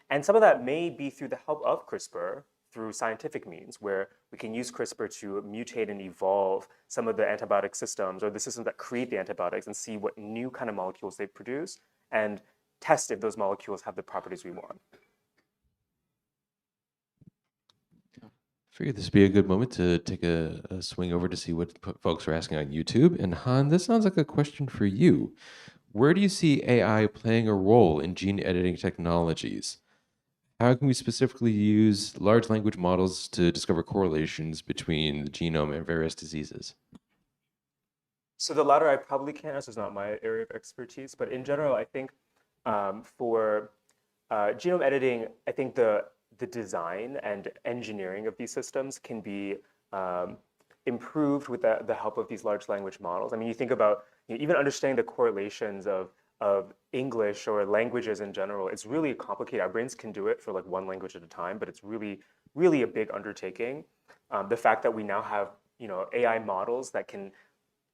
And some of that may be through the help of CRISPR, through scientific means, where we can use CRISPR to mutate and evolve some of the antibiotic systems or the systems that create the antibiotics and see what new kind of molecules they produce and test if those molecules have the properties we want. Figured this would be a good moment to take a swing over to see what folks are asking on YouTube. And Han, this sounds like a question for you. Where do you see AI playing a role in gene editing technologies? How can we specifically use large language models to discover correlations between the genome and various diseases? So the latter I probably can't answer, it's not my area of expertise, but in general, I think for genome editing, I think the design and engineering of these systems can be improved with the help of these large language models. I mean, you think about even understanding the correlations of English or languages in general, it's really complicated. Our brains can do it for like one language at a time, but it's really, really a big undertaking. The fact that we now have AI models that can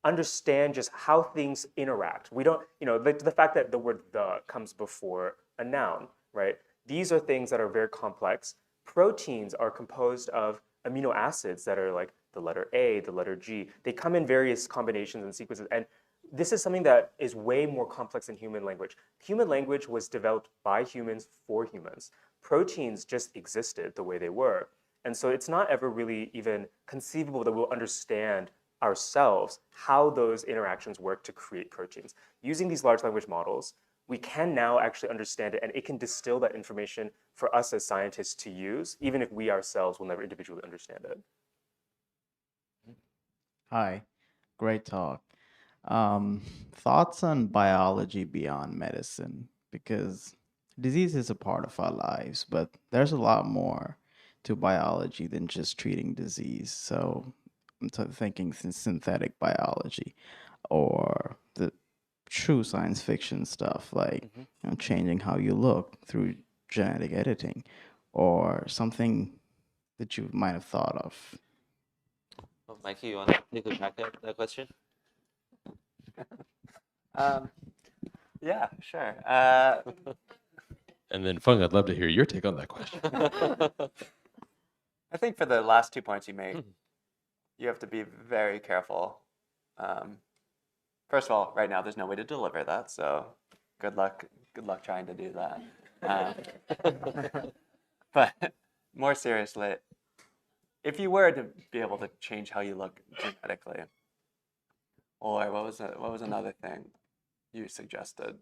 understand just how things interact. We don't, the fact that the word "the" comes before a noun, right? These are things that are very complex. Proteins are composed of amino acids that are like the letter A, the letter G. They come in various combinations and sequences. And this is something that is way more complex than human language. Human language was developed by humans for humans. Proteins just existed the way they were. And so it's not ever really even conceivable that we'll understand ourselves how those interactions work to create proteins. Using these large language models, we can now actually understand it, and it can distill that information for us as scientists to use, even if we ourselves will never individually understand it. Hi, great talk. Thoughts on biology beyond medicine, because disease is a part of our lives, but there's a lot more to biology than just treating disease. So I'm thinking synthetic biology or the true science fiction stuff like changing how you look through genetic editing or something that you might have thought of. Well, Mikey, you want to take a crack at that question? Yeah, sure. And then Feng, I'd love to hear your take on that question. I think for the last 2 points you make, you have to be very careful. First of all, right now there's no way to deliver that, so good luck trying to do that. But more seriously, if you were to be able to change how you look genetically, or what was another thing you suggested?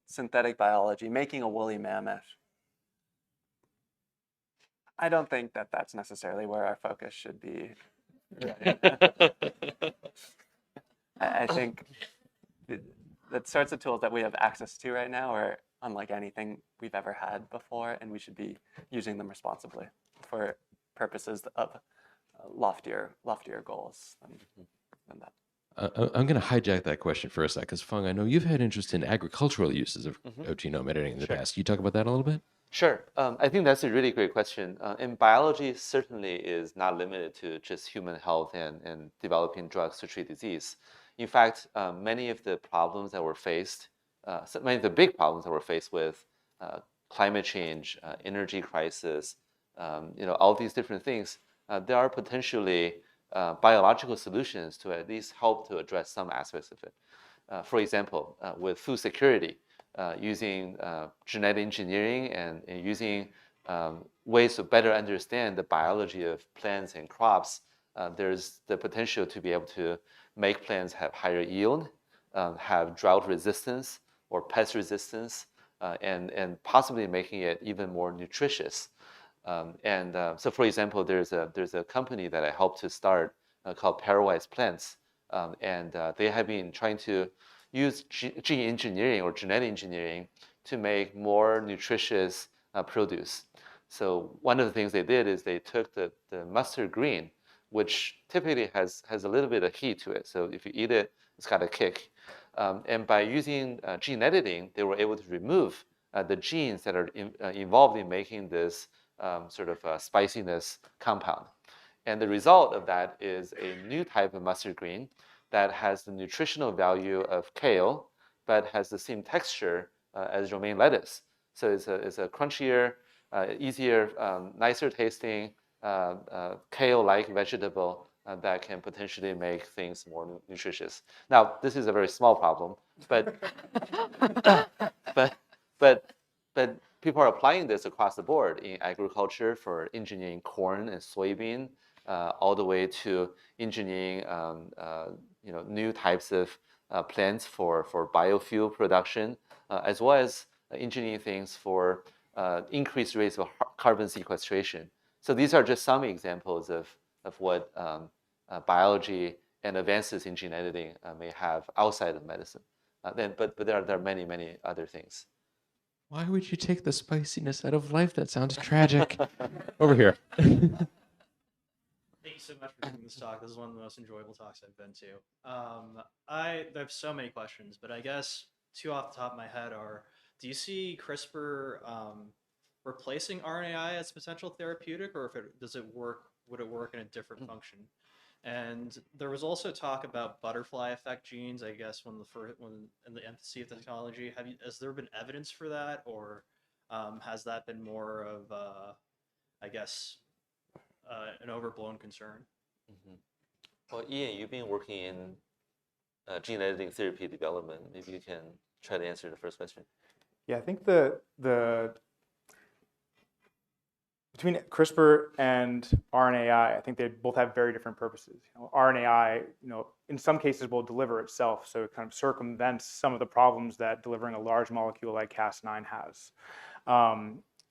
Synthetic biology, making a woolly mammoth. I don't think that that's necessarily where our focus should be. I think the sorts of tools that we have access to right now are unlike anything we've ever had before, and we should be using them responsibly for purposes of loftier goals than that. I'm going to hijack that question for a sec, because Feng, I know you've had interest in agricultural uses of genome editing in the past. Can you talk about that a little bit? Sure. I think that's a really great question. And biology certainly is not limited to just human health and developing drugs to treat disease. In fact, many of the problems that we're faced, many of the big problems that we're faced with, climate change, energy crisis, all these different things, there are potentially biological solutions to at least help to address some aspects of it. For example, with food security, using genetic engineering and using ways to better understand the biology of plants and crops, there's the potential to be able to make plants have higher yield, have drought resistance or pest resistance, and possibly making it even more nutritious. So, for example, there's a company that I helped to start called Pairwise Plants, and they have been trying to use gene engineering or genetic engineering to make more nutritious produce. So one of the things they did is they took the mustard green, which typically has a little bit of heat to it. So if you eat it, it's got a kick. And by using gene editing, they were able to remove the genes that are involved in making this sort of spiciness compound. And the result of that is a new type of mustard green that has the nutritional value of kale, but has the same texture as romaine lettuce. So it's a crunchier, easier, nicer tasting kale-like vegetable that can potentially make things more nutritious. Now, this is a very small problem, but but people are applying this across the board in agriculture for engineering corn and soybean, all the way to engineering new types of plants for biofuel production, as well as engineering things for increased rates of carbon sequestration. So these are just some examples of what biology and advances in gene editing may have outside of medicine. But there are many, many other things. Why would you take the spiciness out of life? That sounds tragic. Over here. Thank you so much for giving this talk. This is one of the most enjoyable talks I've been to. I have so many questions, but I guess two off the top of my head are, do you see CRISPR replacing RNAi as potential therapeutic, or would it work in a different function? And there was also talk about butterfly effect genes, I guess, when in the infancy of technology. Has there been evidence for that, or has that been more of, an overblown concern? Well, Ian, you've been working in gene editing therapy development. Maybe you can try to answer the first question. Yeah, I think the between CRISPR and RNAi, I think they both have very different purposes. RNAi, in some cases will deliver itself, so it kind of circumvents some of the problems that delivering a large molecule like Cas9 has.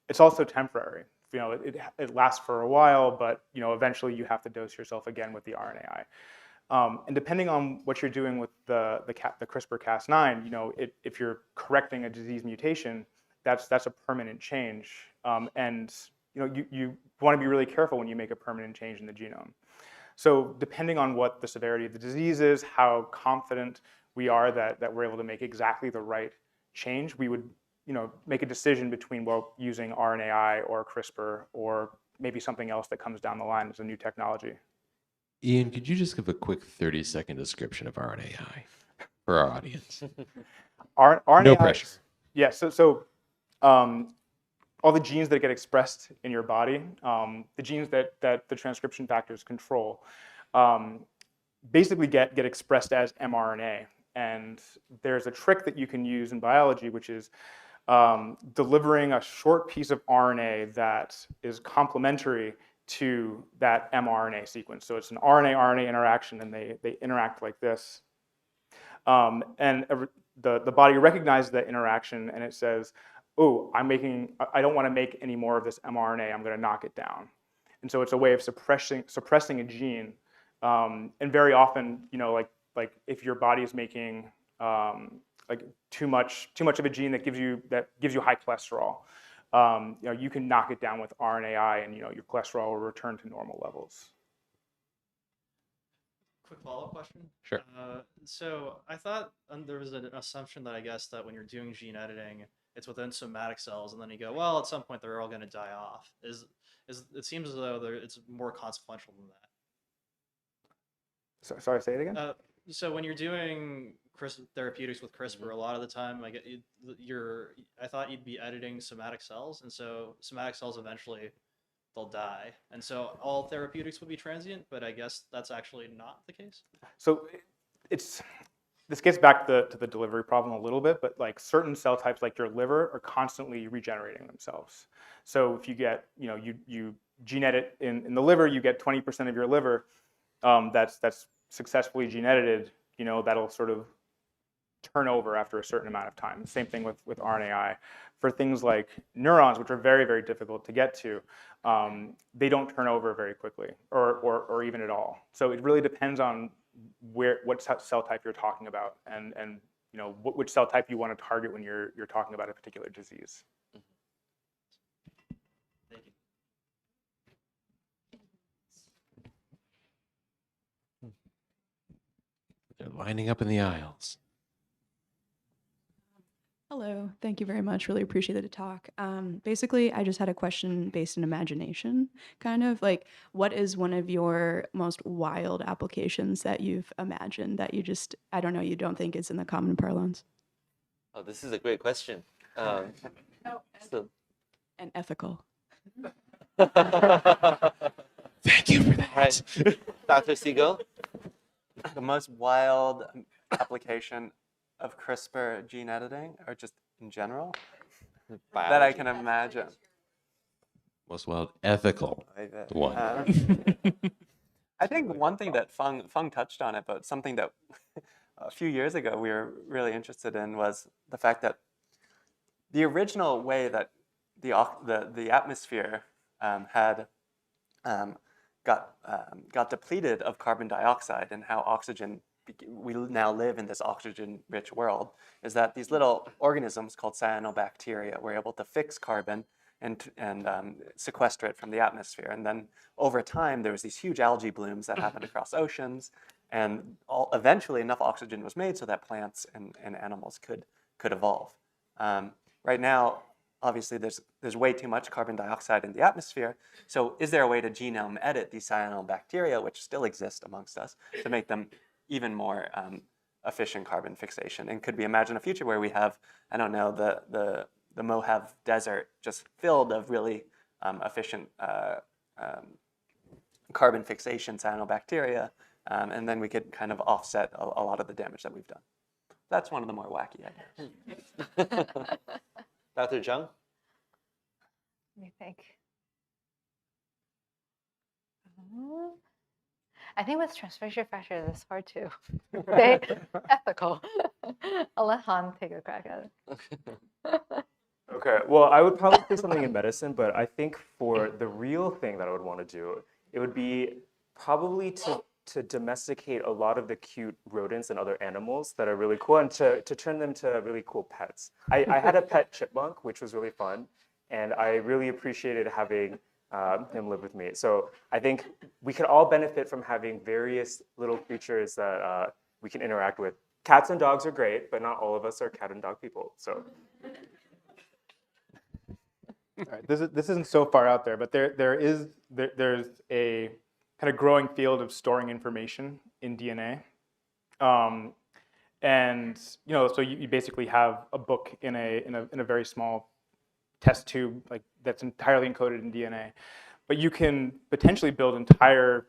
It's also temporary. It lasts for a while, but eventually you have to dose yourself again with the RNAi. And depending on what you're doing with the CRISPR-Cas9, if you're correcting a disease mutation, that's a permanent change. And you want to be really careful when you make a permanent change in the genome. So depending on what the severity of the disease is, how confident we are that we're able to make exactly the right change, we would make a decision between using RNAi or CRISPR or maybe something else that comes down the line as a new technology. Ian, could you just give a quick 30-second description of RNAi for our audience? RNAi, No pressure. Yeah, so all the genes that get expressed in your body, the genes that the transcription factors control, basically get expressed as mRNA. And there's a trick that you can use in biology, which is delivering a short piece of RNA that is complementary to that mRNA sequence. So it's an RNA-RNA interaction, and they interact like this. And the body recognizes that interaction, and it says, oh, I don't want to make any more of this mRNA. I'm going to knock it down. And so it's a way of suppressing a gene. And very often, like if your body is making like too much of a gene that gives you high cholesterol, you can knock it down with RNAi, and your cholesterol will return to normal levels. Quick follow-up question. Sure. So I thought there was an assumption that I guess that when you're doing gene editing, it's within somatic cells, and then you go, well, at some point they're all going to die off. It seems as though it's more consequential than that. Sorry, say it again. So when you're doing therapeutics with CRISPR, a lot of the time I thought you'd be editing somatic cells, and so somatic cells eventually they'll die, and so all therapeutics would be transient. But I guess that's actually not the case. So this gets back to the delivery problem a little bit, but like certain cell types, like your liver, are constantly regenerating themselves. So if you get, you gene edit in the liver, you get 20% of your liver that's successfully gene edited, that'll sort of turn over after a certain amount of time. Same thing with RNAi. For things like neurons, which are very, very difficult to get to, they don't turn over very quickly or even at all. So it really depends on what cell type you're talking about, and which cell type you want to target when you're talking about a particular disease. Thank you. They're lining up in the aisles. Hello, thank you very much. Really appreciated the talk. Basically, I just had a question based in imagination, kind of like, what is one of your most wild applications that you've imagined that you just, I don't know, you don't think is in the common parlance? Oh, this is a great question. And ethical. Thank you for that. Right. Dr. Siegel? The most wild application of CRISPR gene editing, or just in general, that I can imagine. Most wild ethical one. I think one thing that Feng touched on it, but something that a few years ago we were really interested in, was the fact that the original way that the atmosphere had got depleted of carbon dioxide, and how we now live in this oxygen-rich world, is that these little organisms called cyanobacteria were able to fix carbon and sequester it from the atmosphere. And then over time, there was these huge algae blooms that happened across oceans, and eventually enough oxygen was made so that plants and animals could evolve. Right now, obviously, there's way too much carbon dioxide in the atmosphere. So is there a way to genome edit these cyanobacteria, which still exist amongst us, to make them even more efficient carbon fixation? And could we imagine a future where we have, I don't know, the Mojave Desert just filled of really efficient carbon fixation cyanobacteria, and then we could kind of offset a lot of the damage that we've done. That's one of the more wacky ideas. Dr. Zhang? Let me think. I think with transcription factors, it's hard to say ethical. I'll let Han take a crack at it. Okay, well, I would probably say something in medicine, but I think for the real thing that I would want to do, it would be probably to domesticate a lot of the cute rodents and other animals that are really cool, and to turn them to really cool pets. I had a pet chipmunk, which was really fun, and I really appreciated having him live with me. So I think we can all benefit from having various little creatures that we can interact with. Cats and dogs are great, but not all of us are cat and dog people. So. All right, this isn't so far out there, but there's a kind of growing field of storing information in DNA, and so you basically have a book in a very small test tube like that's entirely encoded in DNA. But you can potentially build entire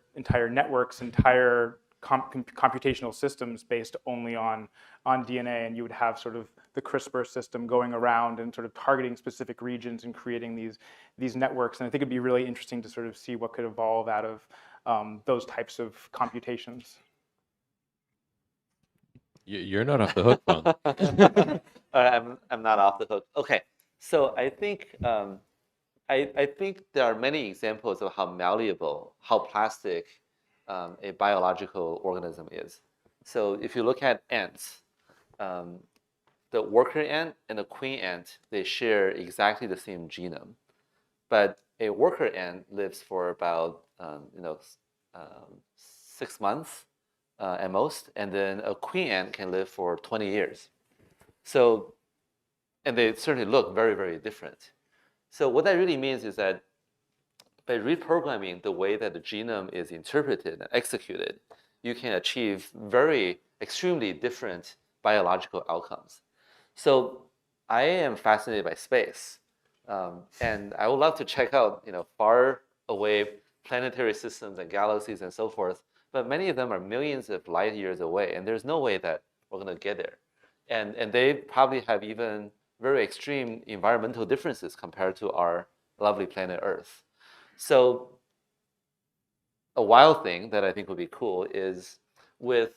networks, entire computational systems based only on DNA, and you would have sort of the CRISPR system going around and sort of targeting specific regions and creating these networks. And I think it'd be really interesting to sort of see what could evolve out of those types of computations. You're not off the hook, Feng. I'm not off the hook. Okay, so I think I think there are many examples of how malleable, how plastic a biological organism is. So if you look at ants, the worker ant and the queen ant, they share exactly the same genome, but a worker ant lives for about 6 months at most, and then a queen ant can live for 20 years. So, and they certainly look very, very different. So what that really means is that by reprogramming the way that the genome is interpreted and executed, you can achieve very extremely different biological outcomes. So I am fascinated by space, and I would love to check out far away planetary systems and galaxies and so forth. But many of them are millions of light years away, and there's no way that we're going to get there. And they probably have even very extreme environmental differences compared to our lovely planet Earth. So a wild thing that I think would be cool is with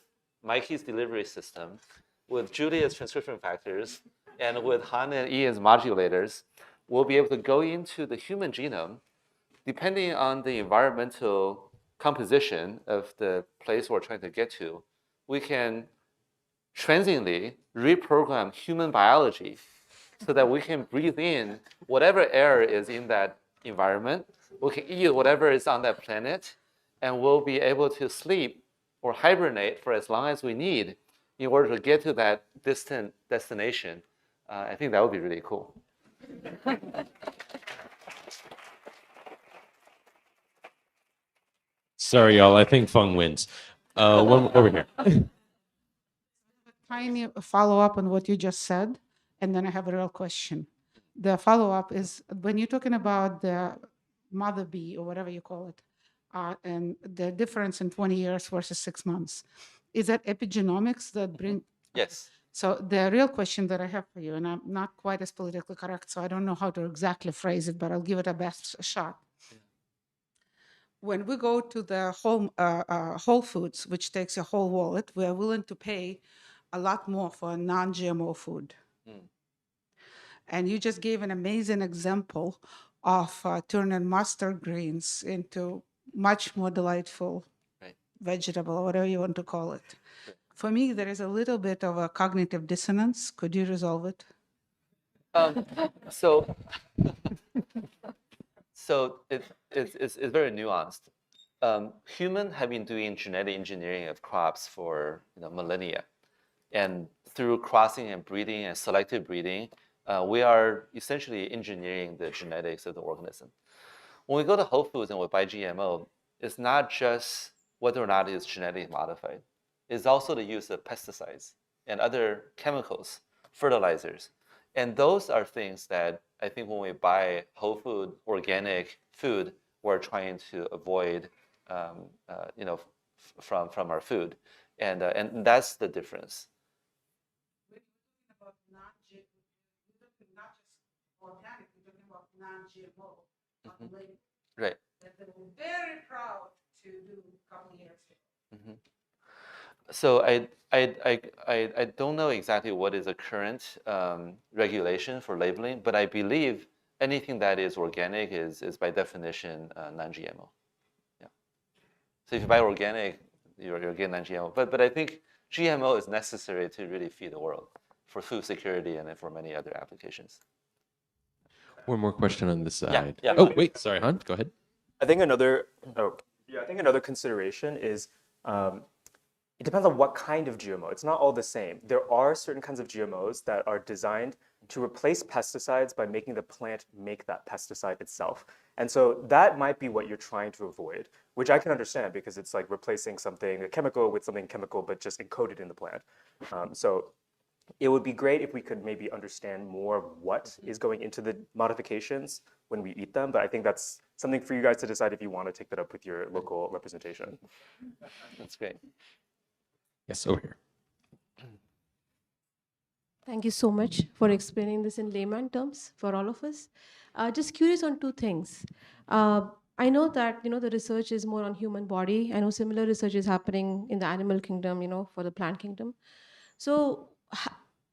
Mikey's delivery system, with Julia's transcription factors, and with Han and Ian's modulators, we'll be able to go into the human genome, depending on the environmental composition of the place we're trying to get to, we can transiently reprogram human biology so that we can breathe in whatever air is in that environment, we can eat whatever is on that planet, and we'll be able to sleep or hibernate for as long as we need in order to get to that distant destination. I think that would be really cool. Sorry, y'all. I think Feng wins. One over here. Tiny follow-up on what you just said, and then I have a real question. The follow-up is when you're talking about the mother bee or whatever you call it, and the difference in 20 years versus 6 months, is that epigenomics that bring? Yes. So the real question that I have for you, and I'm not quite as politically correct, so I don't know how to exactly phrase it, but I'll give it a best shot. When we go to the Whole Foods, which takes a whole wallet, we are willing to pay a lot more for non-GMO food. And you just gave an amazing example of turning mustard greens into much more delightful vegetable, or whatever you want to call it. For me, there is a little bit of a cognitive dissonance. Could you resolve it? So it's very nuanced. Humans have been doing genetic engineering of crops for millennia. And through crossing and breeding and selective breeding, we are essentially engineering the genetics of the organism. When we go to Whole Foods and we buy GMO, it's not just whether or not it's genetically modified. It's also the use of pesticides and other chemicals, fertilizers. And those are things that I think when we buy whole food, organic food, we're trying to avoid from our food. And that's the difference. When you're talking about non-GMO, you're talking not just organic, you're talking about non-GMO. Right. That they were very proud to do a couple years ago. So I don't know exactly what is the current regulation for labeling, but I believe anything that is organic is by definition non-GMO. Yeah. So if you buy organic, you're getting non-GMO. But I think GMO is necessary to really feed the world for food security and for many other applications. One more question on this side. Yeah. Oh, wait, sorry, Han, go ahead. I think another consideration is it depends on what kind of GMO. It's not all the same. There are certain kinds of GMOs that are designed to replace pesticides by making the plant make that pesticide itself. And so that might be what you're trying to avoid, which I can understand because it's like replacing something, a chemical with something chemical, but just encoded in the plant. So it would be great if we could maybe understand more of what is going into the modifications when we eat them, but I think that's something for you guys to decide if you want to take that up with your local representation. That's great. Yes, over here. Thank you so much for explaining this in layman terms for all of us. Just curious on two things. I know that the research is more on human body. I know similar research is happening in the animal kingdom, for the plant kingdom. So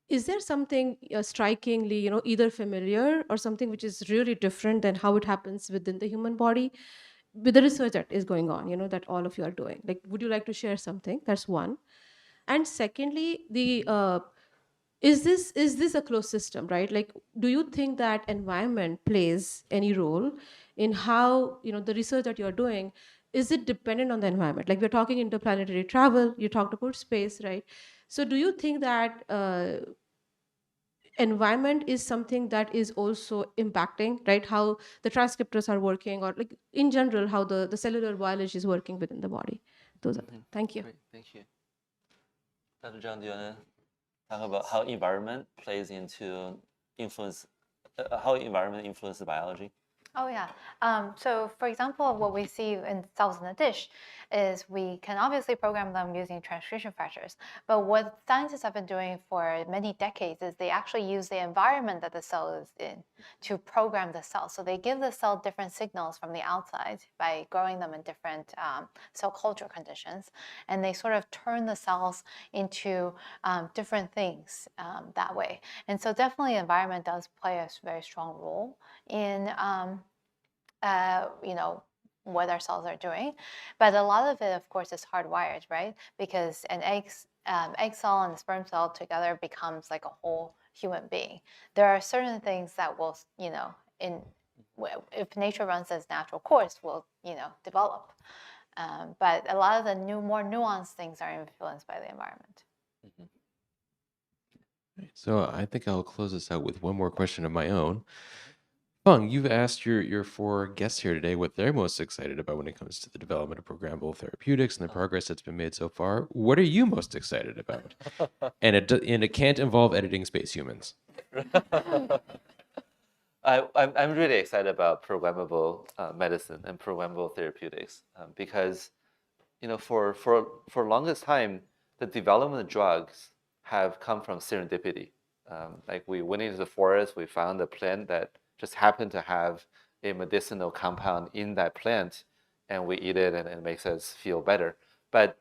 is there something strikingly, either familiar or something which is really different than how it happens within the human body with the research that is going on, that all of you are doing? Like, would you like to share something? That's one. And secondly, is this a closed system, right? Like, do you think that environment plays any role in how the research that you're doing? Is it dependent on the environment? Like, we're talking interplanetary travel, you talked about space, right? So do you think that environment is something that is also impacting, right? How the transcriptors are working, or like in general, how the cellular biology is working within the body? Those are them. Thank you. Great, thank you. Dr. Zhang, do you want to talk about how environment plays into how environment influences biology? Oh, yeah. So, for example, what we see in cells in a dish is we can obviously program them using transcription factors. But what scientists have been doing for many decades is they actually use the environment that the cell is in to program the cell. So they give the cell different signals from the outside by growing them in different cell culture conditions. And they sort of turn the cells into different things that way. And so definitely environment does play a very strong role in what our cells are doing. But a lot of it, of course, is hardwired, right? Because an egg cell and a sperm cell together becomes like a whole human being. There are certain things that will, if nature runs its natural course, will, develop. But a lot of the more nuanced things are influenced by the environment. So I think I'll close this out with one more question of my own. Feng, you've asked your four guests here today what they're most excited about when it comes to the development of programmable therapeutics and the progress that's been made so far. What are you most excited about? And it can't involve editing space humans. I'm really excited about programmable medicine and programmable therapeutics because, for longest time, the development of drugs have come from serendipity. Like we went into the forest, we found a plant that just happened to have a medicinal compound in that plant, and we eat it, and it makes us feel better. But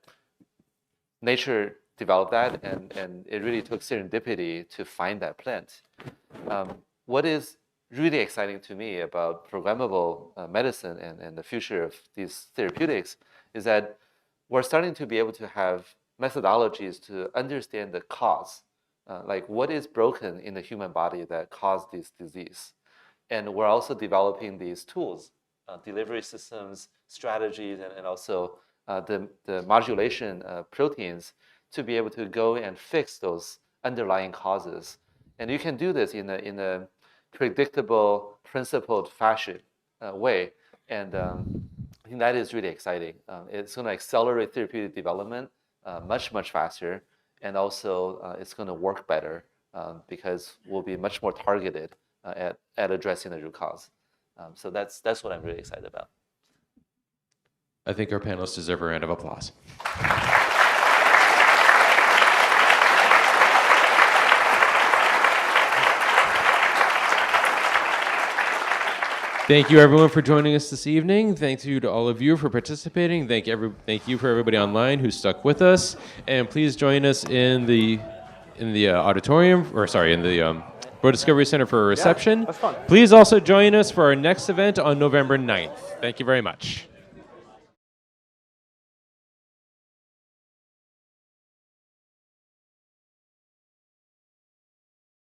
nature developed that, and it really took serendipity to find that plant. What is really exciting to me about programmable medicine and the future of these therapeutics is that we're starting to be able to have methodologies to understand the cause, like what is broken in the human body that caused this disease. And we're also developing these tools, delivery systems, strategies, and also the modulation proteins to be able to go and fix those underlying causes. And you can do this in a predictable, principled fashion way. And I think that is really exciting. It's going to accelerate therapeutic development much, much faster. And also it's going to work better because we'll be much more targeted at addressing the root cause. So that's what I'm really excited about. I think our panelists deserve a round of applause. Thank you, everyone, for joining us this evening. Thank you to all of you for participating. Thank you for everybody online who stuck with us. And please join us in the auditorium, or sorry, in the Broad Discovery Center for a reception. Yeah, that's fun. Please also join us for our next event on November 9th. Thank you very much.